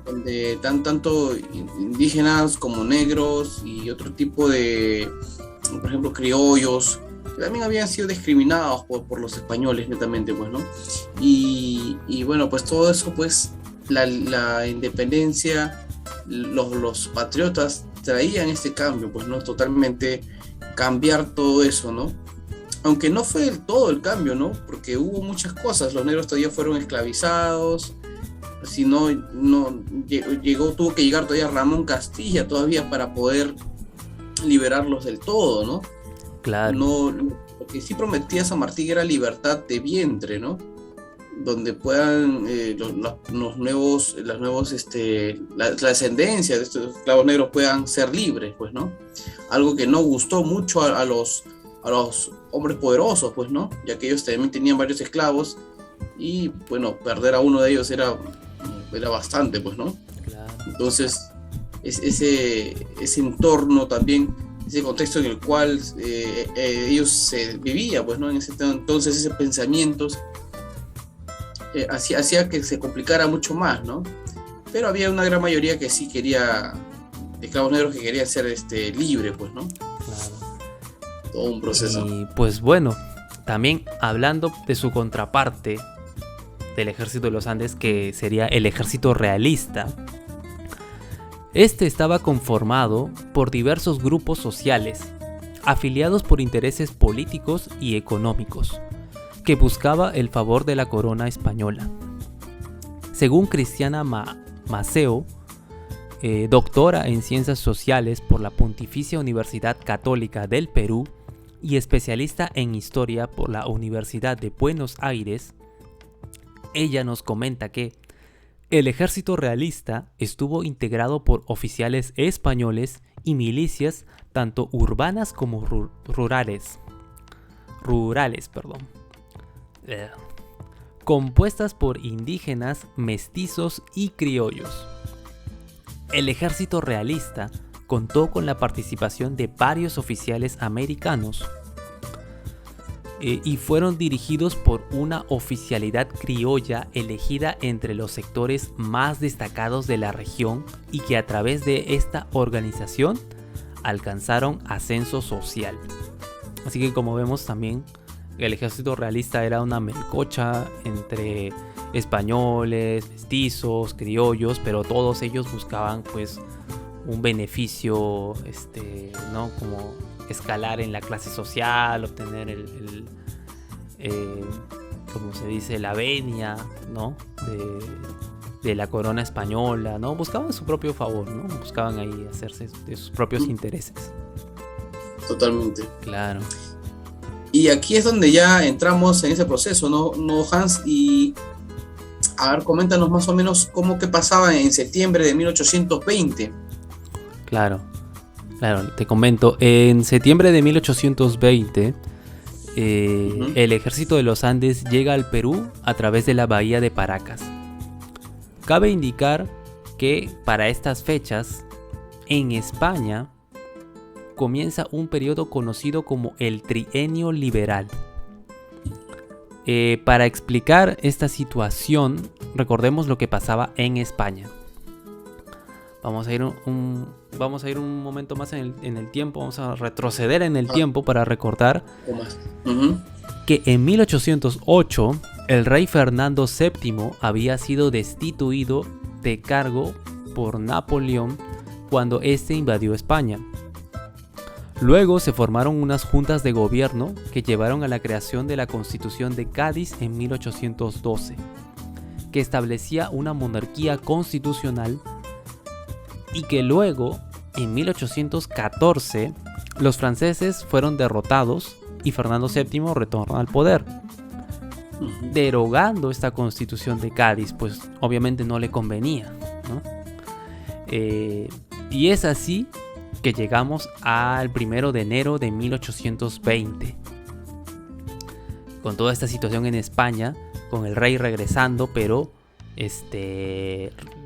Speaker 2: Donde tanto indígenas como negros y otro tipo de, por ejemplo, criollos, que también habían sido discriminados por los españoles, netamente, pues, ¿no? Y bueno, pues todo eso, pues, la independencia, los patriotas traían este cambio, pues, ¿no? Totalmente cambiar todo eso, ¿no? Aunque no fue del todo el cambio, ¿no? Porque hubo muchas cosas, los negros todavía fueron esclavizados, si no tuvo que llegar todavía Ramón Castilla todavía para poder liberarlos del todo, ¿no?
Speaker 1: Claro.
Speaker 2: No, lo que sí prometía San Martín era libertad de vientre, ¿no? Donde puedan la descendencia de estos esclavos negros puedan ser libres, pues, ¿no? Algo que no gustó mucho a los hombres poderosos, pues, ¿no? Ya que ellos también tenían varios esclavos y, bueno, perder a uno de ellos era bastante, pues, ¿no?
Speaker 1: Claro.
Speaker 2: Entonces, ese entorno también, ese contexto en el cual ellos se vivían, pues, ¿no? En ese entonces, esos pensamientos hacía que se complicara mucho más, ¿no? Pero había una gran mayoría que sí quería, de esclavos negros que querían ser libre, pues, ¿no?
Speaker 1: Claro.
Speaker 2: Todo un proceso.
Speaker 1: Y pues bueno, también hablando de su contraparte del ejército de los Andes, que sería el ejército realista, estaba conformado por diversos grupos sociales, afiliados por intereses políticos y económicos, que buscaba el favor de la corona española. Según Cristiana Maceo, doctora en Ciencias Sociales por la Pontificia Universidad Católica del Perú y especialista en Historia por la Universidad de Buenos Aires, ella nos comenta que el ejército realista estuvo integrado por oficiales españoles y milicias tanto urbanas como rurales. eh, compuestas por indígenas, mestizos y criollos. El ejército realista contó con la participación de varios oficiales americanos y fueron dirigidos por una oficialidad criolla elegida entre los sectores más destacados de la región y que a través de esta organización alcanzaron ascenso social. Así que, como vemos, también el ejército realista era una melcocha entre españoles, mestizos, criollos, pero todos ellos buscaban pues un beneficio, ¿no? Como escalar en la clase social, obtener como se dice, la venia, ¿no? de la corona española, ¿no? Buscaban su propio favor, ¿no? Buscaban ahí hacerse de sus propios intereses.
Speaker 2: Totalmente.
Speaker 1: Claro.
Speaker 2: Y aquí es donde ya entramos en ese proceso, ¿no, Hans? Y a ver, coméntanos más o menos qué pasaba en septiembre de 1820.
Speaker 1: Claro, te comento. En septiembre de 1820, el ejército de los Andes llega al Perú a través de la bahía de Paracas. Cabe indicar que para estas fechas, en España, comienza un periodo conocido como el Trienio Liberal. Para explicar esta situación, recordemos lo que pasaba en España. Vamos a ir un momento más en el tiempo, vamos a retroceder en el tiempo para recordar que en 1808 el rey Fernando VII había sido destituido de cargo por Napoleón cuando éste invadió España. Luego se formaron unas juntas de gobierno que llevaron a la creación de la Constitución de Cádiz en 1812, que establecía una monarquía constitucional y que luego, en 1814, los franceses fueron derrotados y Fernando VII retornó al poder, derogando esta Constitución de Cádiz, pues obviamente no le convenía, ¿no? Y es así que llegamos al 1 de enero de 1820. Con toda esta situación en España, con el rey regresando, pero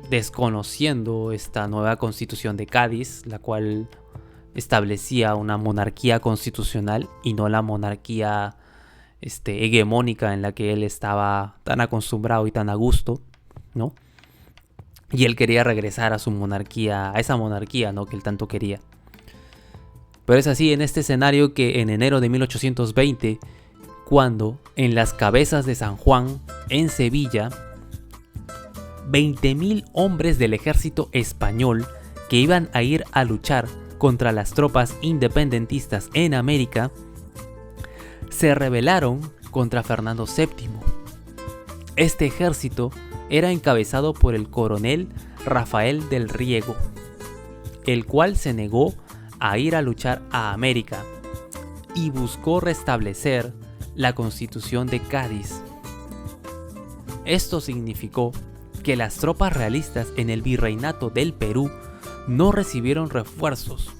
Speaker 1: desconociendo esta nueva Constitución de Cádiz, la cual establecía una monarquía constitucional y no la monarquía hegemónica en la que él estaba tan acostumbrado y tan a gusto, ¿no? Y él quería regresar a su monarquía, a esa monarquía, ¿no?, que él tanto quería. Pero es así en este escenario que en enero de 1820, cuando en las Cabezas de San Juan, en Sevilla, 20.000 hombres del ejército español que iban a ir a luchar contra las tropas independentistas en América, se rebelaron contra Fernando VII. Este ejército era encabezado por el coronel Rafael del Riego, el cual se negó a ir a luchar a América y buscó restablecer la Constitución de Cádiz. Esto significó que las tropas realistas en el virreinato del Perú no recibieron refuerzos,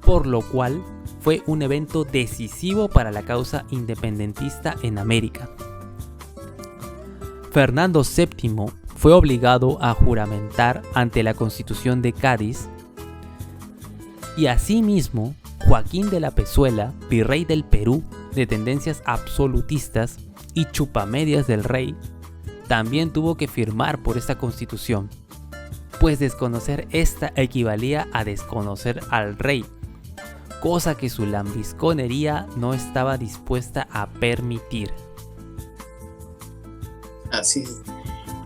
Speaker 1: por lo cual fue un evento decisivo para la causa independentista en América. Fernando VII fue obligado a juramentar ante la Constitución de Cádiz y asimismo Joaquín de la Pezuela, virrey del Perú de tendencias absolutistas y chupamedias del rey, también tuvo que firmar por esta constitución, pues desconocer esta equivalía a desconocer al rey, cosa que su lambisconería no estaba dispuesta a permitir.
Speaker 2: Así es.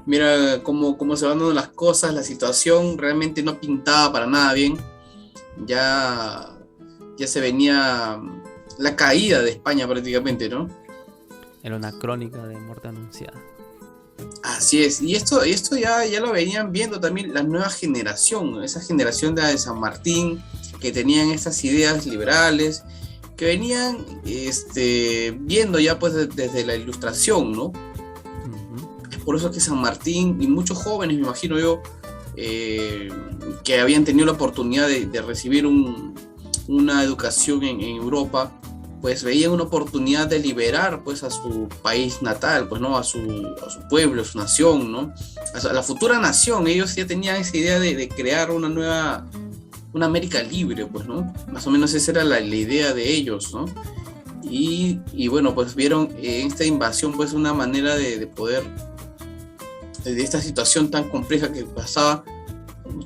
Speaker 2: Mira cómo se van dando las cosas, la situación realmente no pintaba para nada bien. Ya se venía la caída de España prácticamente, ¿no?
Speaker 1: Era una crónica de muerte anunciada.
Speaker 2: Así es, y esto ya lo venían viendo también la nueva generación, esa generación de San Martín, que tenían estas ideas liberales, que venían viendo ya pues desde la Ilustración, ¿no? Es por eso que San Martín y muchos jóvenes, me imagino yo, que habían tenido la oportunidad de recibir una educación en Europa, pues veían una oportunidad de liberar pues a su país natal, pues no, a su pueblo, a su nación, ¿no? A la futura nación. Ellos ya tenían esa idea de crear una América libre, pues, ¿no? Más o menos esa era la idea de ellos, ¿no? Y bueno, pues vieron en esta invasión pues una manera de poder, de esta situación tan compleja que pasaba,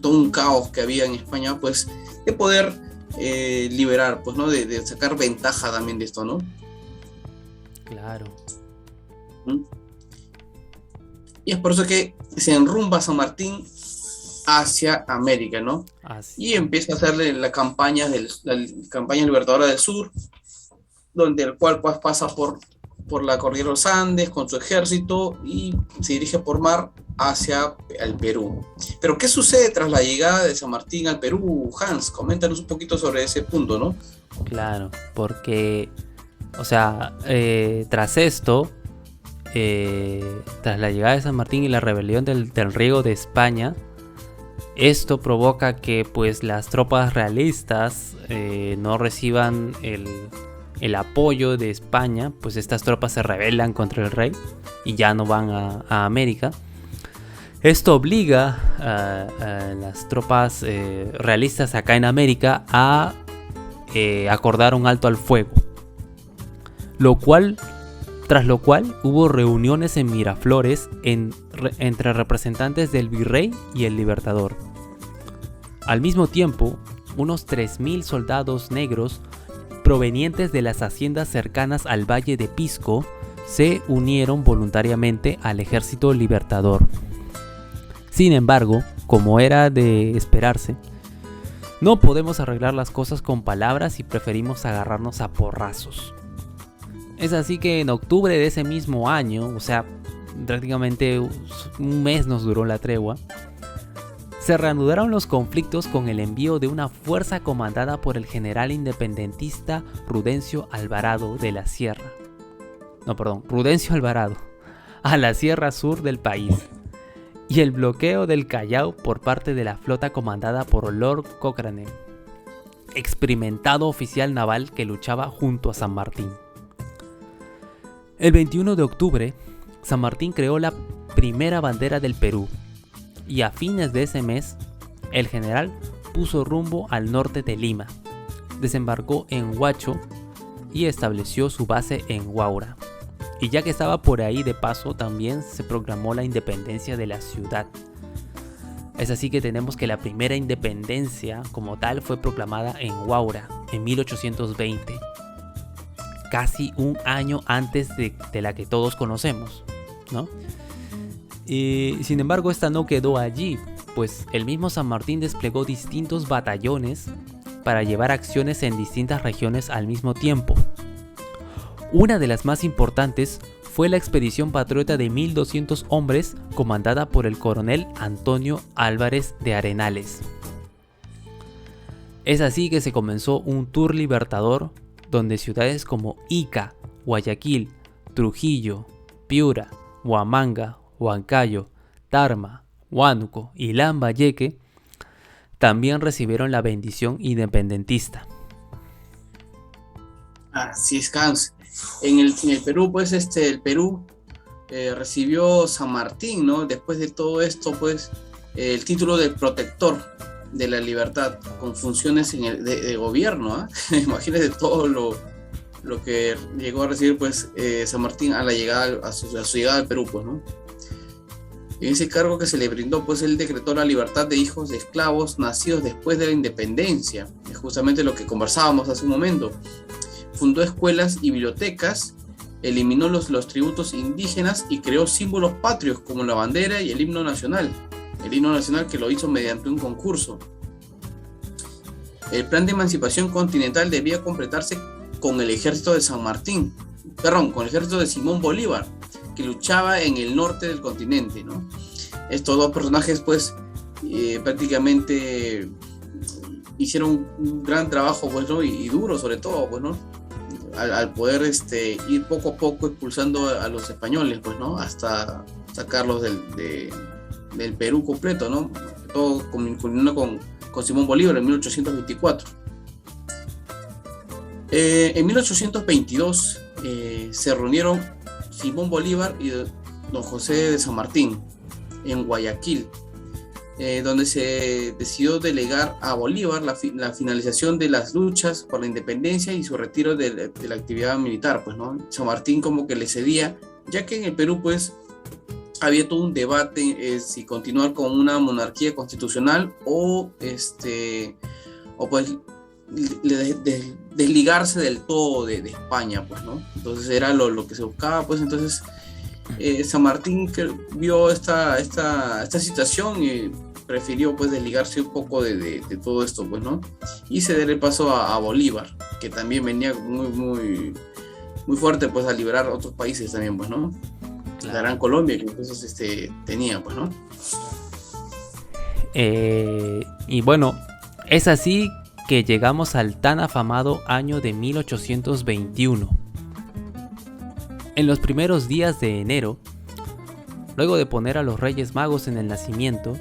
Speaker 2: todo un caos que había en España, pues de poder liberar, pues, ¿no? De sacar ventaja también de esto, ¿no?
Speaker 1: Claro.
Speaker 2: ¿Mm? Y es por eso que se enrumba San Martín hacia América, ¿no?
Speaker 1: Así.
Speaker 2: Y empieza a hacerle la campaña libertadora del sur, donde el cual pues pasa por la cordillera de los Andes con su ejército y se dirige por mar hacia el Perú. Pero ¿qué sucede tras la llegada de San Martín al Perú, Hans? Coméntanos un poquito sobre ese punto, ¿no?
Speaker 1: Claro, porque, o sea, tras esto, tras la llegada de San Martín y la rebelión del riego de España, esto provoca que pues las tropas realistas no reciban el apoyo de España, pues estas tropas se rebelan contra el rey y ya no van a América. Esto obliga a las tropas realistas acá en América a acordar un alto al fuego, tras lo cual hubo reuniones en Miraflores entre representantes del virrey y el libertador. Al mismo tiempo, unos 3.000 soldados negros provenientes de las haciendas cercanas al Valle de Pisco se unieron voluntariamente al ejército libertador. Sin embargo, como era de esperarse, no podemos arreglar las cosas con palabras y preferimos agarrarnos a porrazos. Es así que en octubre de ese mismo año, o sea, prácticamente un mes nos duró la tregua, se reanudaron los conflictos con el envío de una fuerza comandada por el general independentista Rudencio Alvarado a la sierra sur del país, y el bloqueo del Callao por parte de la flota comandada por Lord Cochrane, experimentado oficial naval que luchaba junto a San Martín. El 21 de octubre, San Martín creó la primera bandera del Perú, y a fines de ese mes, el general puso rumbo al norte de Lima, desembarcó en Huacho y estableció su base en Huaura. Y ya que estaba por ahí de paso, también se proclamó la independencia de la ciudad. Es así que tenemos que la primera independencia como tal fue proclamada en Huaura en 1820, casi un año antes de la que todos conocemos, ¿no? Sin embargo, esta no quedó allí, pues el mismo San Martín desplegó distintos batallones para llevar acciones en distintas regiones al mismo tiempo. Una de las más importantes fue la expedición patriota de 1.200 hombres comandada por el coronel Antonio Álvarez de Arenales. Es así que se comenzó un tour libertador donde ciudades como Ica, Guayaquil, Trujillo, Piura, Huamanga, Huancayo, Tarma, Huánuco y Lambayeque también recibieron la bendición independentista.
Speaker 2: Así es, Hans. En el Perú, pues el Perú recibió San Martín, ¿no? Después de todo esto, pues el título de protector de la libertad con funciones de gobierno, ¿eh? Imagínense todo lo que llegó a recibir pues San Martín a la llegada a su llegada al Perú, pues, ¿no? En ese cargo que se le brindó, pues él decretó la libertad de hijos de esclavos nacidos después de la independencia. Es justamente lo que conversábamos hace un momento. Fundó escuelas y bibliotecas, eliminó los tributos indígenas y creó símbolos patrios como la bandera y el himno nacional. El himno nacional que lo hizo mediante un concurso. El plan de emancipación continental debía completarse con el ejército de con el ejército de Simón Bolívar, que luchaba en el norte del continente, ¿no? Estos dos personajes, pues, prácticamente hicieron un gran trabajo, pues, ¿no? Y duro, sobre todo, pues, ¿no? Al poder ir poco a poco expulsando a los españoles, pues, ¿no? Hasta sacarlos del Perú completo, ¿no? Todo culminando con Simón Bolívar en 1824. En 1822 se reunieron Simón Bolívar y don José de San Martín en Guayaquil, donde se decidió delegar a Bolívar la finalización de las luchas por la independencia y su retiro de la actividad militar, pues, ¿no? San Martín como que le cedía, ya que en el Perú, pues, había todo un debate si continuar con una monarquía constitucional o pues desligarse del todo de España, pues, ¿no? Entonces era lo que se buscaba, pues. Entonces San Martín vio esta situación y prefirió, pues, desligarse un poco de todo esto, pues, ¿no? Y ceder el paso a Bolívar, que también venía muy fuerte, pues, a liberar otros países también, pues, ¿no? Claro. La Gran Colombia, que entonces tenía, pues, ¿no?
Speaker 1: Y bueno, es así que llegamos al tan afamado año de 1821. En los primeros días de enero, luego de poner a los Reyes Magos en el nacimiento,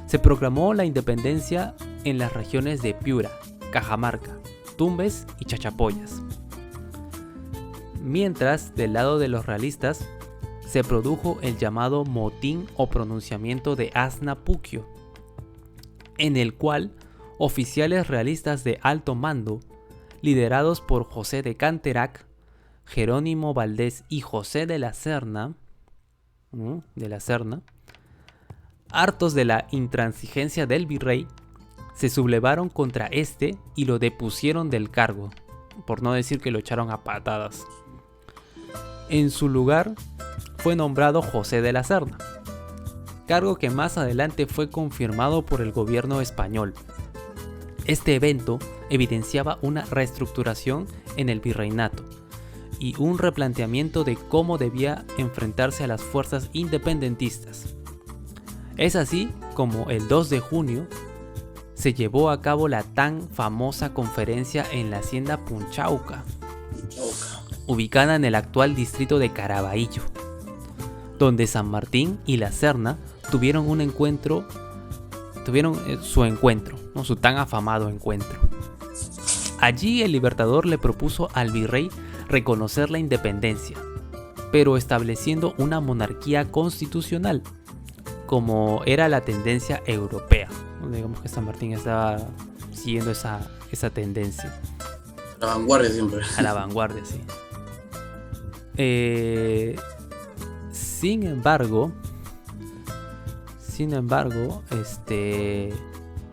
Speaker 1: se proclamó la independencia en las regiones de Piura, Cajamarca, Tumbes y Chachapoyas. Mientras, del lado de los realistas, se produjo el llamado motín o pronunciamiento de Asnapuquio, en el cual oficiales realistas de alto mando, liderados por José de Canterac, Jerónimo Valdés y José de la Serna, hartos de la intransigencia del virrey, se sublevaron contra este y lo depusieron del cargo, por no decir que lo echaron a patadas. En su lugar fue nombrado José de la Serna, cargo que más adelante fue confirmado por el gobierno español. Este evento evidenciaba una reestructuración en el virreinato y un replanteamiento de cómo debía enfrentarse a las fuerzas independentistas. Es así como el 2 de junio se llevó a cabo la tan famosa conferencia en la hacienda Punchauca, ubicada en el actual distrito de Caraballo, donde San Martín y la Serna tuvieron su encuentro, ¿no? Su tan afamado encuentro. Allí el Libertador le propuso al virrey reconocer la independencia, pero estableciendo una monarquía constitucional, como era la tendencia europea. Digamos que San Martín estaba siguiendo esa tendencia.
Speaker 2: A la vanguardia siempre.
Speaker 1: A la vanguardia, sí. Sin embargo,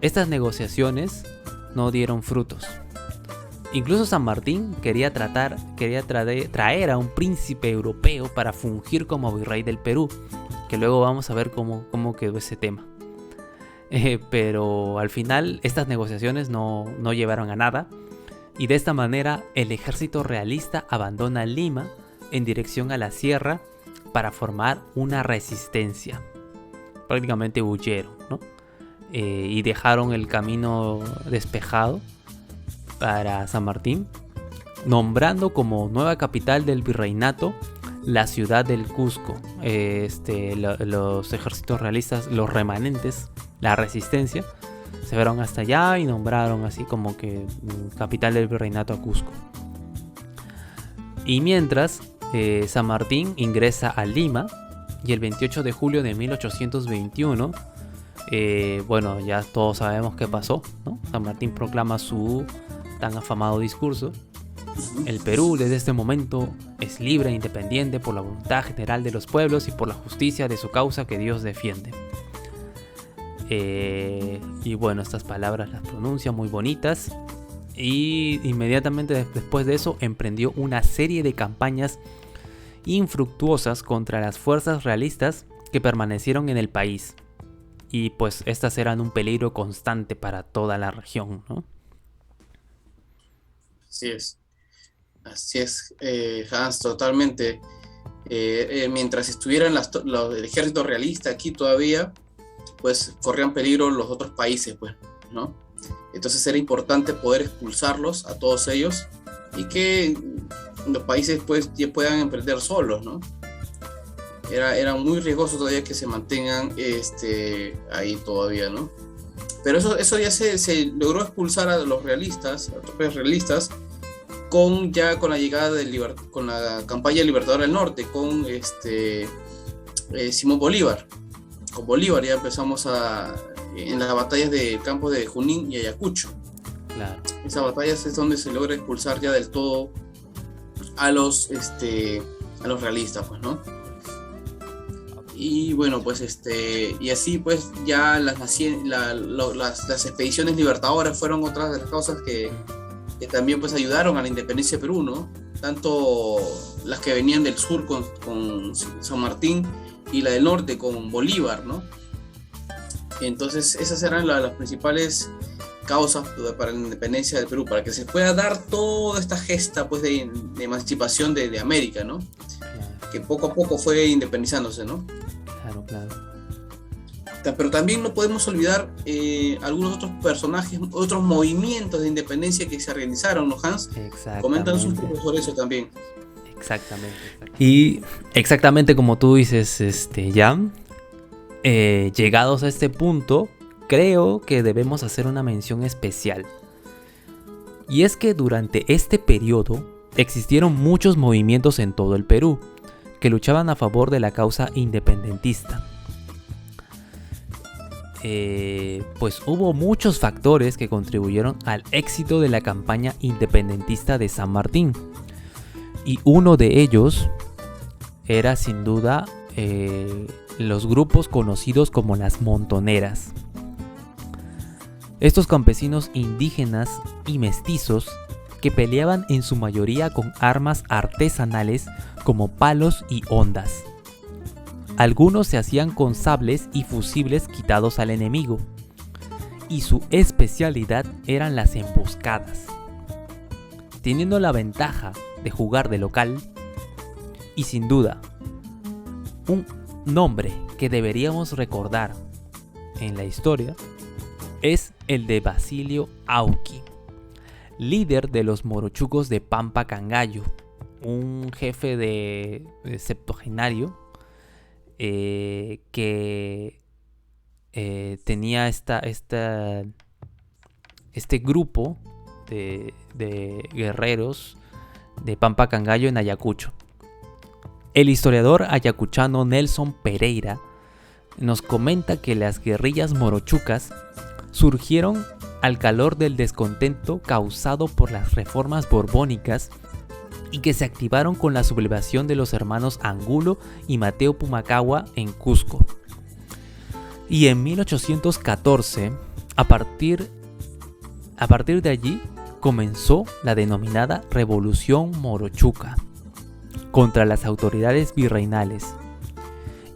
Speaker 1: estas negociaciones no dieron frutos. Incluso San Martín quería traer a un príncipe europeo para fungir como virrey del Perú, que luego vamos a ver cómo quedó ese tema. Pero al final estas negociaciones no llevaron a nada, y de esta manera el ejército realista abandona Lima en dirección a la sierra para formar una resistencia. Prácticamente huyeron, ¿no? Y dejaron el camino despejado para San Martín, nombrando como nueva capital del virreinato la ciudad del Cusco. Los ejércitos realistas, los remanentes, la resistencia, se fueron hasta allá y nombraron así como que capital del virreinato a Cusco. Y mientras, San Martín ingresa a Lima, y el 28 de julio de 1821, bueno, ya todos sabemos qué pasó, ¿no? San Martín proclama su tan afamado discurso: el Perú desde este momento es libre e independiente por la voluntad general de los pueblos y por la justicia de su causa que Dios defiende. Y bueno, estas palabras las pronuncia muy bonitas, y inmediatamente después de eso emprendió una serie de campañas infructuosas contra las fuerzas realistas que permanecieron en el país, y pues estas eran un peligro constante para toda la región, ¿no?
Speaker 2: Así es, Hans, totalmente. Mientras estuvieran el ejército realista aquí todavía, pues corrían peligro los otros países, pues, ¿no? Entonces era importante poder expulsarlos a todos ellos y que los países pues ya puedan emprender solos, ¿no? Era muy riesgoso todavía que se mantengan ahí todavía, ¿no? Pero eso ya se logró expulsar a los realistas, a los tropas realistas, con la llegada con la campaña libertadora del norte, con Simón Bolívar. Con Bolívar ya empezamos en las batallas de campos de Junín y Ayacucho.
Speaker 1: Claro.
Speaker 2: Esas batallas es donde se logra expulsar ya del todo a los realistas, pues, ¿no? Y bueno, pues y así pues ya las expediciones libertadoras fueron otras de las causas que también pues ayudaron a la independencia de Perú, ¿no? Tanto las que venían del sur con San Martín y la del norte con Bolívar, ¿no? Entonces esas eran las principales causas para la independencia del Perú, para que se pueda dar toda esta gesta pues de emancipación de América, ¿no? Claro. Que poco a poco fue independizándose, ¿no?
Speaker 1: Claro.
Speaker 2: Pero también no podemos olvidar algunos otros personajes, otros movimientos de independencia que se realizaron, ¿no, Hans? Coméntanos un poco sobre eso también.
Speaker 1: Exactamente. Y exactamente como tú dices, Jan, llegados a este punto, creo que debemos hacer una mención especial. Y es que durante este periodo existieron muchos movimientos en todo el Perú que luchaban a favor de la causa independentista. Pues hubo muchos factores que contribuyeron al éxito de la campaña independentista de San Martín. Y uno de ellos era sin duda los grupos conocidos como las montoneras. Estos campesinos indígenas y mestizos que peleaban en su mayoría con armas artesanales como palos y hondas. Algunos se hacían con sables y fusibles quitados al enemigo, y su especialidad eran las emboscadas. Teniendo la ventaja de jugar de local, y sin duda, un nombre que deberíamos recordar en la historia es el de Basilio Auqui, líder de los morochucos de Pampa Cangallo, un jefe de septuagenario que tenía este grupo de guerreros de Pampa Cangallo en Ayacucho. El historiador ayacuchano Nelson Pereira nos comenta que las guerrillas morochucas surgieron al calor del descontento causado por las reformas borbónicas y que se activaron con la sublevación de los hermanos Angulo y Mateo Pumacahua en Cusco. Y en 1814, a partir de allí, comenzó la denominada Revolución Morochuca contra las autoridades virreinales.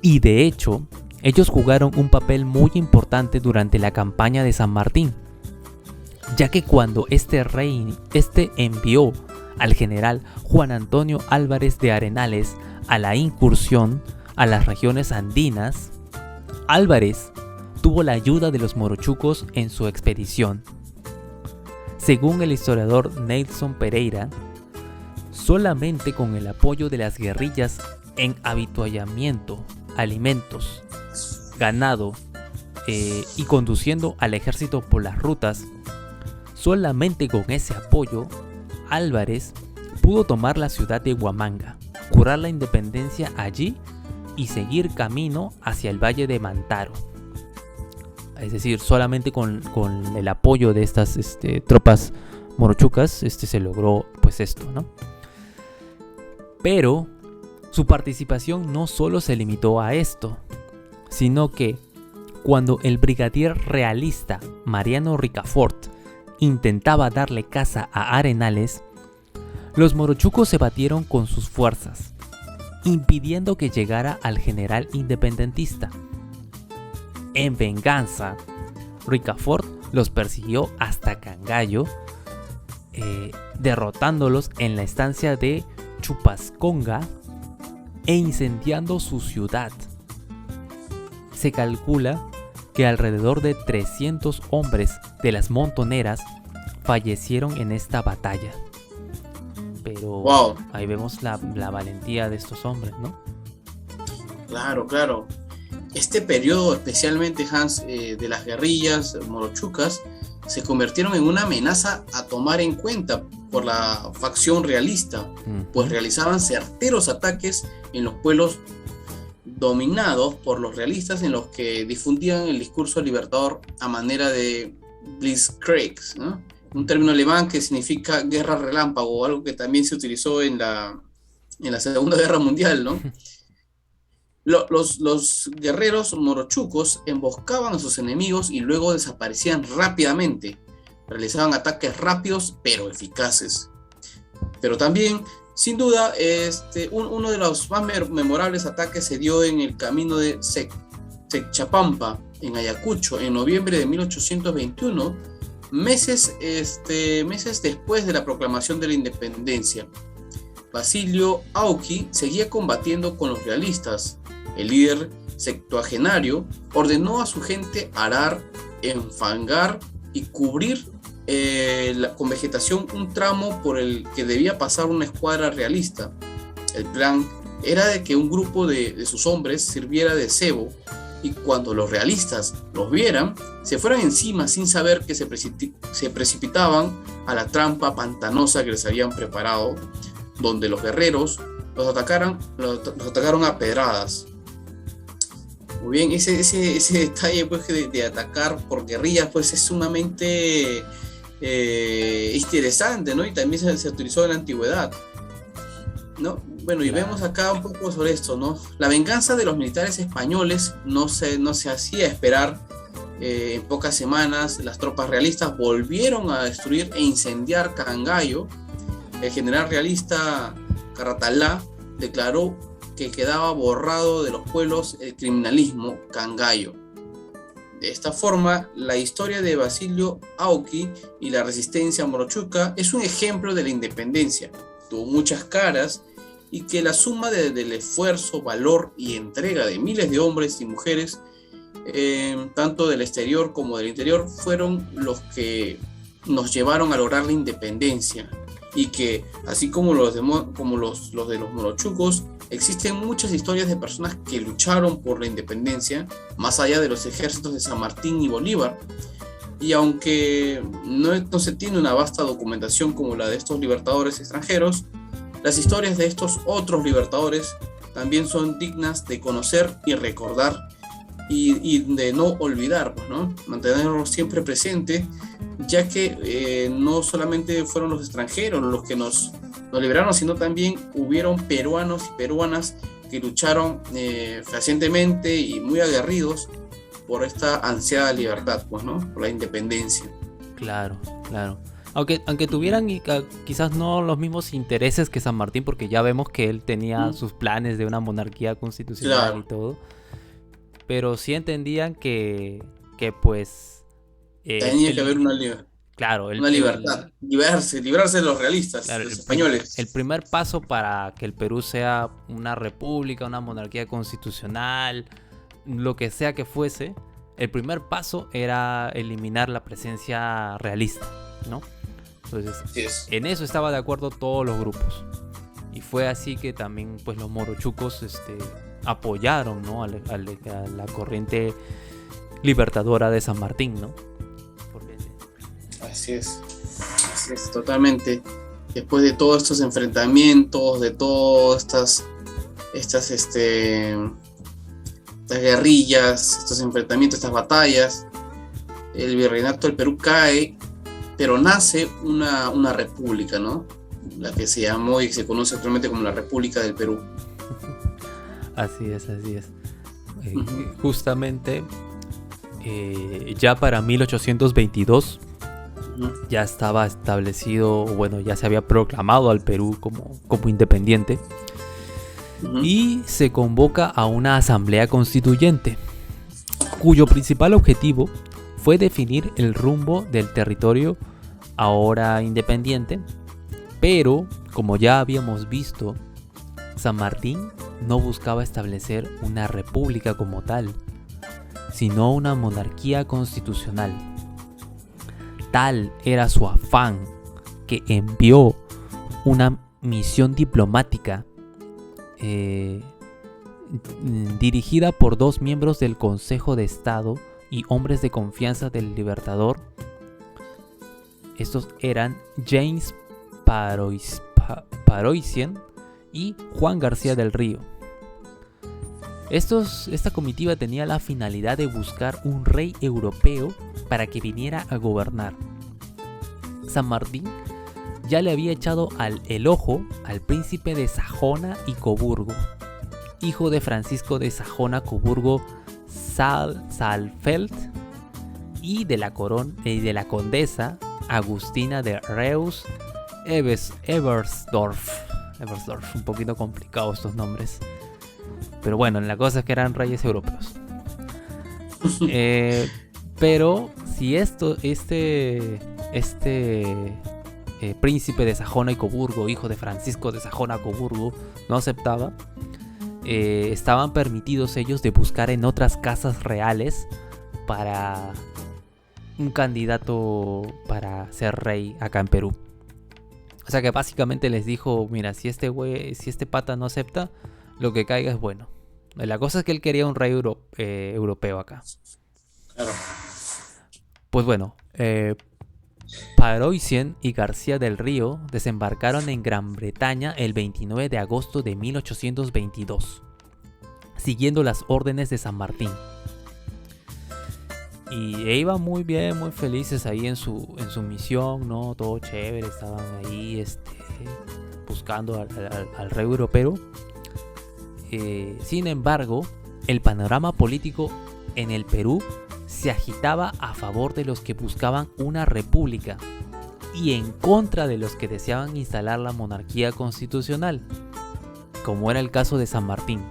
Speaker 1: Y de hecho, ellos jugaron un papel muy importante durante la campaña de San Martín, ya que cuando este envió al general Juan Antonio Álvarez de Arenales a la incursión a las regiones andinas, Álvarez tuvo la ayuda de los morochucos en su expedición. Según el historiador Nelson Pereira, solamente con el apoyo de las guerrillas en avituallamiento, alimentos, ganado y conduciendo al ejército por las rutas, solamente con ese apoyo, Álvarez pudo tomar la ciudad de Huamanga, curar la independencia allí y seguir camino hacia el valle de Mantaro. Es decir, solamente con el apoyo de estas tropas morochucas se logró pues esto, ¿no? Pero su participación no solo se limitó a esto, sino que cuando el brigadier realista Mariano Ricafort intentaba darle caza a Arenales, los morochucos se batieron con sus fuerzas, impidiendo que llegara al general independentista. En venganza, Ricafort los persiguió hasta Cangallo, derrotándolos en la estancia de Chupasconga e incendiando su ciudad. Se calcula que alrededor de 300 hombres de las montoneras fallecieron en esta batalla. Pero wow, ahí vemos la valentía de estos hombres, ¿no?
Speaker 2: Claro, claro. Este periodo, especialmente, Hans, de las guerrillas morochucas, se convirtieron en una amenaza a tomar en cuenta por la facción realista, pues realizaban certeros ataques en los pueblos dominados por los realistas, en los que difundían el discurso libertador a manera de Blitzkrieg, ¿no? Un término alemán que significa guerra relámpago, algo que también se utilizó en la Segunda Guerra Mundial, ¿no? Los guerreros morochucos emboscaban a sus enemigos y luego desaparecían rápidamente. Realizaban ataques rápidos pero eficaces. Pero también, sin duda, uno de los más memorables ataques se dio en el camino de Sechapampa, en Ayacucho, en noviembre de 1821, meses después de la proclamación de la independencia. Basilio Auqui seguía combatiendo con los realistas. El líder septuagenario ordenó a su gente arar, enfangar y cubrir con vegetación un tramo por el que debía pasar una escuadra realista. El plan era de que un grupo de sus hombres sirviera de cebo y cuando los realistas los vieran, se fueran encima sin saber que se precipitaban a la trampa pantanosa que les habían preparado, donde los guerreros los atacaron a pedradas. Muy bien, ese detalle pues, de atacar por guerrillas pues, es sumamente interesante, ¿no? Y también se utilizó en la antigüedad, ¿no? Bueno, y vemos acá un poco sobre esto, ¿no? La venganza de los militares españoles no se hacía esperar. En pocas semanas las tropas realistas volvieron a destruir e incendiar Cangallo. El general realista Carratalá declaró que quedaba borrado de los pueblos el criminalismo Cangallo. De esta forma, la historia de Basilio Auqui y la resistencia morochuca es un ejemplo de la independencia. Tuvo muchas caras y que la suma del esfuerzo, valor y entrega de miles de hombres y mujeres, tanto del exterior como del interior, fueron los que nos llevaron a lograr la independencia. Y que, así como los de los morochucos, existen muchas historias de personas que lucharon por la independencia, más allá de los ejércitos de San Martín y Bolívar. Y aunque no se tiene una vasta documentación como la de estos libertadores extranjeros, las historias de estos otros libertadores también son dignas de conocer y recordar y de no olvidar, pues, ¿no? Mantenerlo siempre presente, ya que no solamente fueron los extranjeros los que nos liberaron, sino también hubieron peruanos y peruanas que lucharon fehacientemente y muy aguerridos por esta ansiada libertad, pues, ¿no? Por la independencia.
Speaker 1: Claro. Aunque tuvieran quizás no los mismos intereses que San Martín, porque ya vemos que él tenía sus planes de una monarquía constitucional, claro, y todo. Pero sí entendían que pues...
Speaker 2: tenía que haber una libertad.
Speaker 1: Claro,
Speaker 2: una libertad, librarse de los realistas, claro, los españoles.
Speaker 1: El primer paso para que el Perú sea una república, una monarquía constitucional, lo que sea que fuese, el primer paso era eliminar la presencia realista, ¿no? Entonces, en eso estaba de acuerdo todos los grupos. Y fue así que también pues los morochucos apoyaron, ¿no? a la corriente libertadora de San Martín, ¿no?
Speaker 2: Así es, totalmente. Después de todos estos enfrentamientos, de todas estas guerrillas, estos enfrentamientos, estas batallas, el virreinato del Perú cae, pero nace una república, ¿no? La que se llamó y se conoce actualmente como la República del Perú.
Speaker 1: Así es. Justamente ya para 1822 ya estaba establecido, bueno, ya se había proclamado al Perú como independiente, y se convoca a una asamblea constituyente cuyo principal objetivo fue definir el rumbo del territorio ahora independiente. Pero, como ya habíamos visto, San Martín no buscaba establecer una república como tal, sino una monarquía constitucional. Tal era su afán que envió una misión diplomática dirigida por 2 miembros del Consejo de Estado y hombres de confianza del Libertador. Estos eran James Paroicien y Juan García del Río. Esta comitiva tenía la finalidad de buscar un rey europeo para que viniera a gobernar. San Martín ya le había echado el ojo al príncipe de Sajona y Coburgo, hijo de Francisco de Sajona-Coburgo Saalfeld y de la condesa Agustina de Reus-Ebersdorf. Un poquito complicados estos nombres. Pero bueno, la cosa es que eran reyes europeos. Pero si príncipe de Sajona y Coburgo, hijo de Francisco de Sajona-Coburgo, no aceptaba, estaban permitidos ellos de buscar en otras casas reales para un candidato para ser rey acá en Perú. O sea que básicamente les dijo, mira, si este pata no acepta, lo que caiga es bueno. La cosa es que él quería un rey europeo acá.
Speaker 2: Claro.
Speaker 1: Pues bueno, Paroicien y García del Río desembarcaron en Gran Bretaña el 29 de agosto de 1822, siguiendo las órdenes de San Martín. Y iban muy bien, muy felices ahí en su misión, ¿no? Todo chévere, estaban ahí buscando al rey europeo. Sin embargo, el panorama político en el Perú se agitaba a favor de los que buscaban una república y en contra de los que deseaban instalar la monarquía constitucional, como era el caso de San Martín.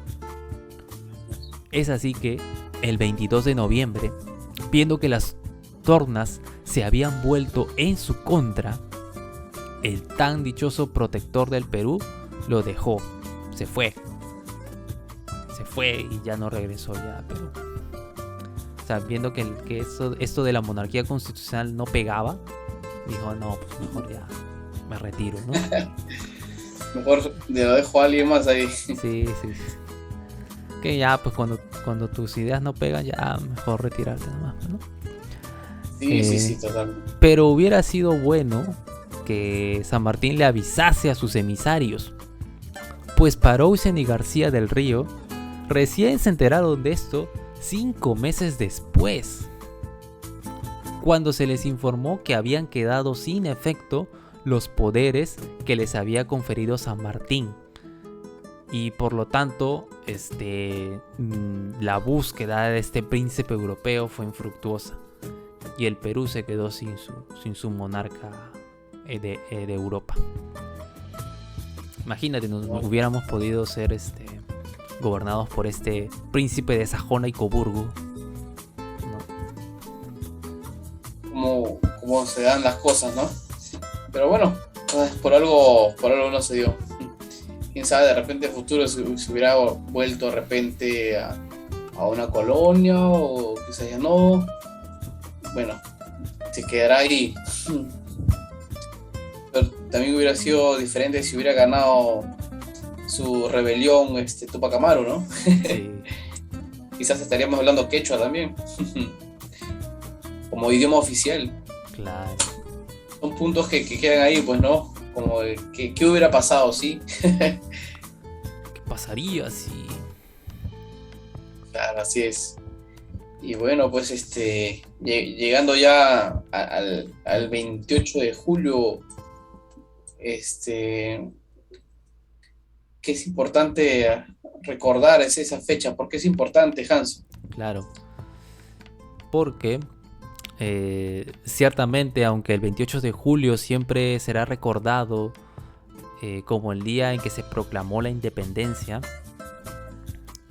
Speaker 1: Es así que, el 22 de noviembre, viendo que las tornas se habían vuelto en su contra, el tan dichoso protector del Perú lo dejó, se fue y ya no regresó ya a Perú. O sea, viendo que esto de la monarquía constitucional no pegaba, dijo, no, pues mejor ya me retiro, ¿no?
Speaker 2: Mejor lo dejo a alguien más ahí.
Speaker 1: Sí. Que ya, pues cuando tus ideas no pegan, ya mejor retirarte nomás, ¿no?
Speaker 2: Sí, totalmente.
Speaker 1: Pero hubiera sido bueno que San Martín le avisase a sus emisarios, pues Paroicien y García del Río recién se enteraron de esto 5 meses después, cuando se les informó que habían quedado sin efecto los poderes que les había conferido San Martín. Y por lo tanto, la búsqueda de este príncipe europeo fue infructuosa. Y el Perú se quedó sin su monarca de Europa. Imagínate, nos hubiéramos podido ser gobernados por este príncipe de Sajona y Coburgo.
Speaker 2: ¿No? Cómo se dan las cosas, ¿no? Pero bueno, por algo no se dio. Quién sabe, de repente en el futuro se hubiera vuelto de repente a una colonia, o quizás ya no. Bueno, se quedará ahí. Pero también hubiera sido diferente si hubiera ganado su rebelión Tupac Amaru, ¿no?
Speaker 1: Sí.
Speaker 2: Quizás estaríamos hablando quechua también. Como idioma oficial.
Speaker 1: Claro.
Speaker 2: Son puntos que quedan ahí, pues, ¿no? Como ¿qué hubiera pasado, sí?
Speaker 1: ¿Qué pasaría si...?
Speaker 2: Claro, así es. Y bueno, pues llegando ya al 28 de julio, que es importante recordar esa fecha. ¿Por qué es importante, Hans?
Speaker 1: Claro, porque ciertamente, aunque el 28 de julio siempre será recordado como el día en que se proclamó la independencia,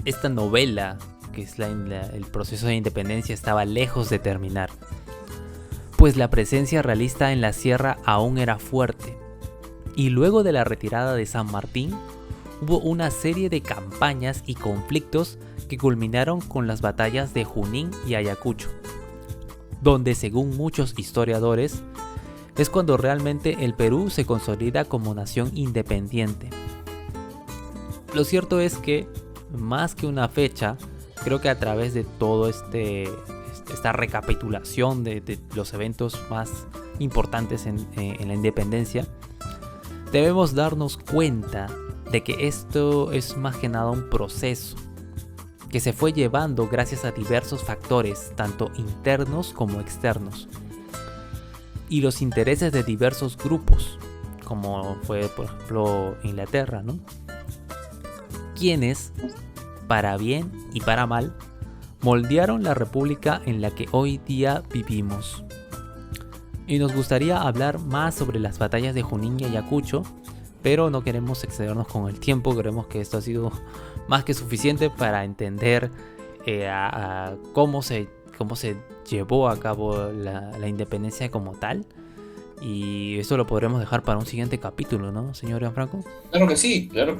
Speaker 1: esta novela, que es el proceso de independencia, estaba lejos de terminar, pues la presencia realista en la sierra aún era fuerte, y luego de la retirada de San Martín hubo una serie de campañas y conflictos que culminaron con las batallas de Junín y Ayacucho, donde, según muchos historiadores, es cuando realmente el Perú se consolida como nación independiente. Lo cierto es que, más que una fecha, creo que a través de todo esta recapitulación de los eventos más importantes en la independencia, debemos darnos cuenta de que esto es más que nada un proceso que se fue llevando gracias a diversos factores, tanto internos como externos, y los intereses de diversos grupos, como fue por ejemplo Inglaterra, ¿no? Quienes, para bien y para mal, moldearon la república en la que hoy día vivimos. Y nos gustaría hablar más sobre las batallas de Junín y Ayacucho, pero no queremos excedernos con el tiempo. Creemos que esto ha sido más que suficiente para entender cómo se llevó a cabo la independencia como tal. Y eso lo podremos dejar para un siguiente capítulo, ¿no, señor Gianfranco?
Speaker 2: Claro que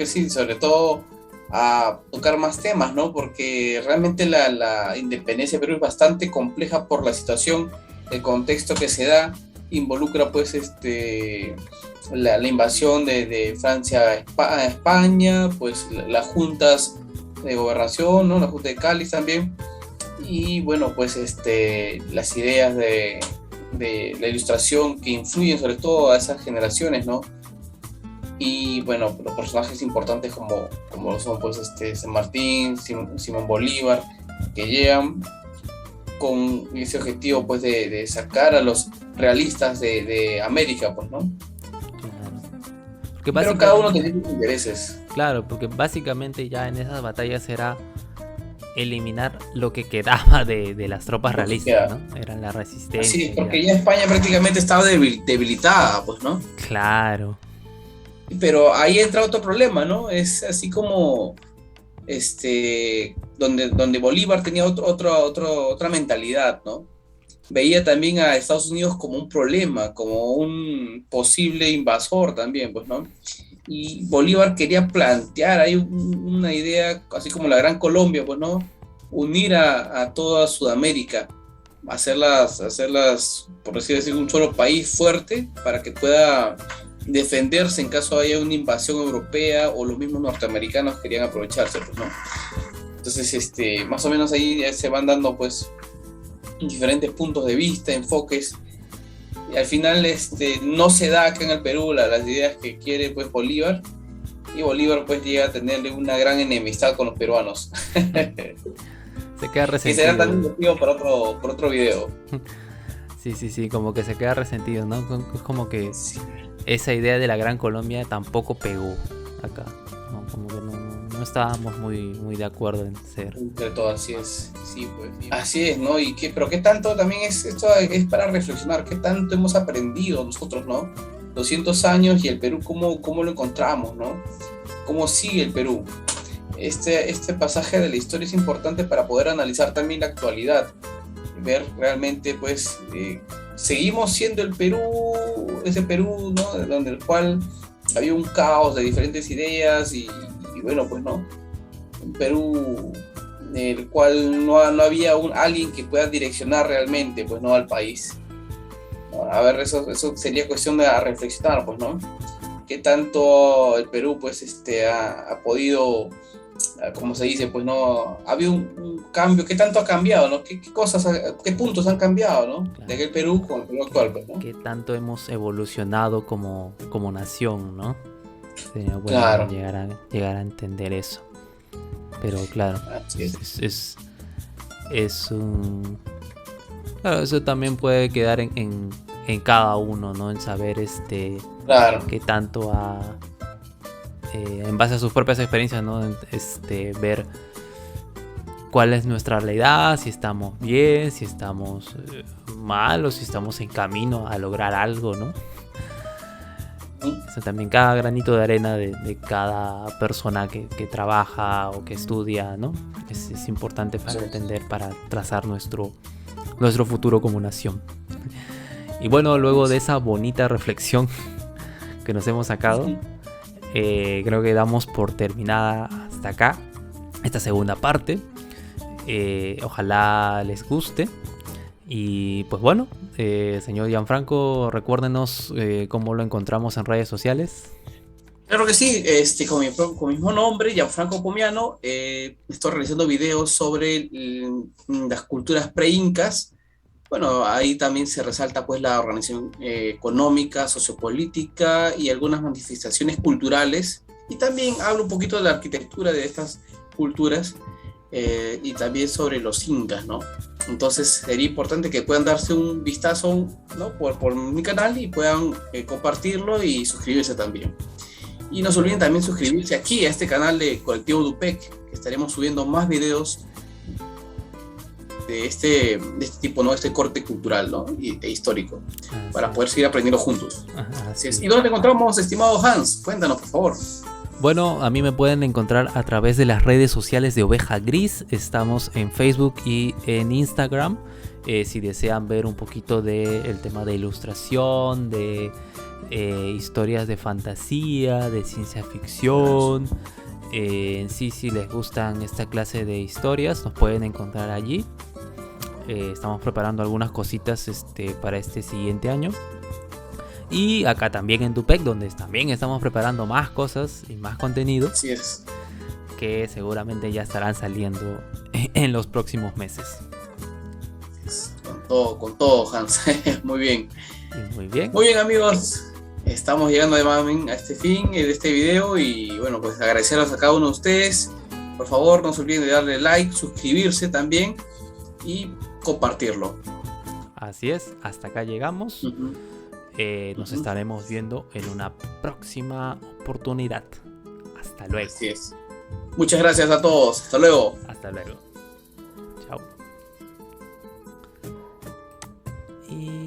Speaker 2: sí, sobre todo a tocar más temas, ¿no? Porque realmente la independencia de Perú es bastante compleja por la situación, el contexto que se da, involucra pues la invasión de Francia a España, pues las juntas de gobernación, ¿no? La Junta de Cáliz también, y bueno, pues las ideas de la ilustración que influyen sobre todo a esas generaciones, ¿no? Y bueno, los personajes importantes como lo son pues San Martín, Simón Bolívar, que llegan con ese objetivo pues de sacar a los realistas de América, pues, ¿no?
Speaker 1: Claro.
Speaker 2: Pero cada uno tenía sus intereses.
Speaker 1: Claro, porque básicamente ya en esas batallas era eliminar lo que quedaba de las tropas realistas, ¿no? Eran la resistencia.
Speaker 2: Sí, porque ya España prácticamente estaba debilitada, pues, ¿no?
Speaker 1: Claro.
Speaker 2: Pero ahí entra otro problema, ¿no? Es así como donde Bolívar tenía otra mentalidad, ¿no? Veía también a Estados Unidos como un problema, como un posible invasor también, pues, ¿no? Y Bolívar quería plantear ahí una idea, así como la Gran Colombia, pues, ¿no? Unir a toda Sudamérica, hacerlas, por así decirlo, un solo país fuerte para que pueda defenderse en caso haya una invasión europea o los mismos norteamericanos querían aprovecharse, pues, ¿no? Entonces, más o menos ahí ya se van dando, pues, diferentes puntos de vista, enfoques, y al final no se da acá en el Perú las ideas que quiere pues Bolívar, y Bolívar pues llega a tenerle una gran enemistad con los peruanos.
Speaker 1: Se queda resentido.
Speaker 2: Que será también motivo por otro video.
Speaker 1: Sí, como que se queda resentido, ¿no? Es como que sí. Esa idea de la Gran Colombia tampoco pegó acá, ¿no? Como que no estábamos muy de acuerdo en ser.
Speaker 2: Entre todo, así es, sí, pues. Así es, ¿no? Pero qué tanto también esto es para reflexionar, qué tanto hemos aprendido nosotros, ¿no? 200 años y el Perú, ¿cómo lo encontramos, ¿no? ¿Cómo sigue el Perú? Este pasaje de la historia es importante para poder analizar también la actualidad, ver realmente, pues, seguimos siendo el Perú, ese Perú, ¿no? Donde el cual había un caos de diferentes ideas y bueno, pues, ¿no? Un Perú en el cual no había alguien que pueda direccionar realmente, pues, ¿no? Al país. A ver, eso sería cuestión de reflexionar, pues, ¿no? ¿Qué tanto el Perú, pues, ha podido, como se dice, pues, no, había un cambio, qué tanto ha cambiado, ¿no? ¿Qué cosas, qué puntos han cambiado, ¿no? Claro. De aquel Perú con el Perú actual, pues, ¿no?
Speaker 1: Qué tanto hemos evolucionado como nación, ¿no? Sería bueno, claro, llegar a entender eso. Pero claro, es un... Claro, eso también puede quedar en cada uno, ¿no? En saber
Speaker 2: claro,
Speaker 1: qué tanto ha... en base a sus propias experiencias, ¿no? Ver cuál es nuestra realidad, si estamos bien, si estamos mal o si estamos en camino a lograr algo, ¿no? O sea, también cada granito de arena de cada persona que trabaja o que estudia, ¿no? Es importante para entender, para trazar nuestro futuro como nación. Y bueno, luego de esa bonita reflexión que nos hemos sacado, creo que damos por terminada hasta acá esta segunda parte. Ojalá les guste. Y pues bueno, señor Gianfranco, recuérdenos cómo lo encontramos en redes sociales.
Speaker 2: Claro que sí, con mi mismo nombre, Gianfranco Pomiano, estoy realizando videos sobre las culturas pre-incas, Bueno, ahí también se resalta pues la organización económica, sociopolítica y algunas manifestaciones culturales. Y también habla un poquito de la arquitectura de estas culturas y también sobre los incas, ¿no? Entonces sería importante que puedan darse un vistazo, ¿no? por mi canal y puedan compartirlo y suscribirse también. Y no se olviden también suscribirse aquí a este canal de Colectivo Dupec, que estaremos subiendo más videos de este tipo, ¿no? Este corte cultural, ¿no? E histórico, para poder seguir aprendiendo juntos. Así es. ¿Y dónde te encontramos, estimado Hans? Cuéntanos, por favor.
Speaker 1: Bueno, a mí me pueden encontrar a través de las redes sociales de Oveja Gris. Estamos en Facebook y en Instagram. Si desean ver un poquito del tema de ilustración, de historias de fantasía, de ciencia ficción. En sí, si les gustan esta clase de historias, nos pueden encontrar allí. Estamos preparando algunas cositas para este siguiente año. Y acá también en Dupec, donde también estamos preparando más cosas y más contenido.
Speaker 2: Así es.
Speaker 1: Que seguramente ya estarán saliendo en los próximos meses.
Speaker 2: Con todo, Hans. Muy bien.
Speaker 1: Muy bien.
Speaker 2: Muy bien, amigos. Estamos llegando a este fin de este video y bueno, pues agradecerles a cada uno de ustedes. Por favor, no se olviden de darle like, suscribirse también y compartirlo.
Speaker 1: Así es, hasta acá llegamos. Nos estaremos viendo en una próxima oportunidad. Hasta luego.
Speaker 2: Así es. Muchas gracias a todos. Hasta luego.
Speaker 1: Hasta luego. Chao. Y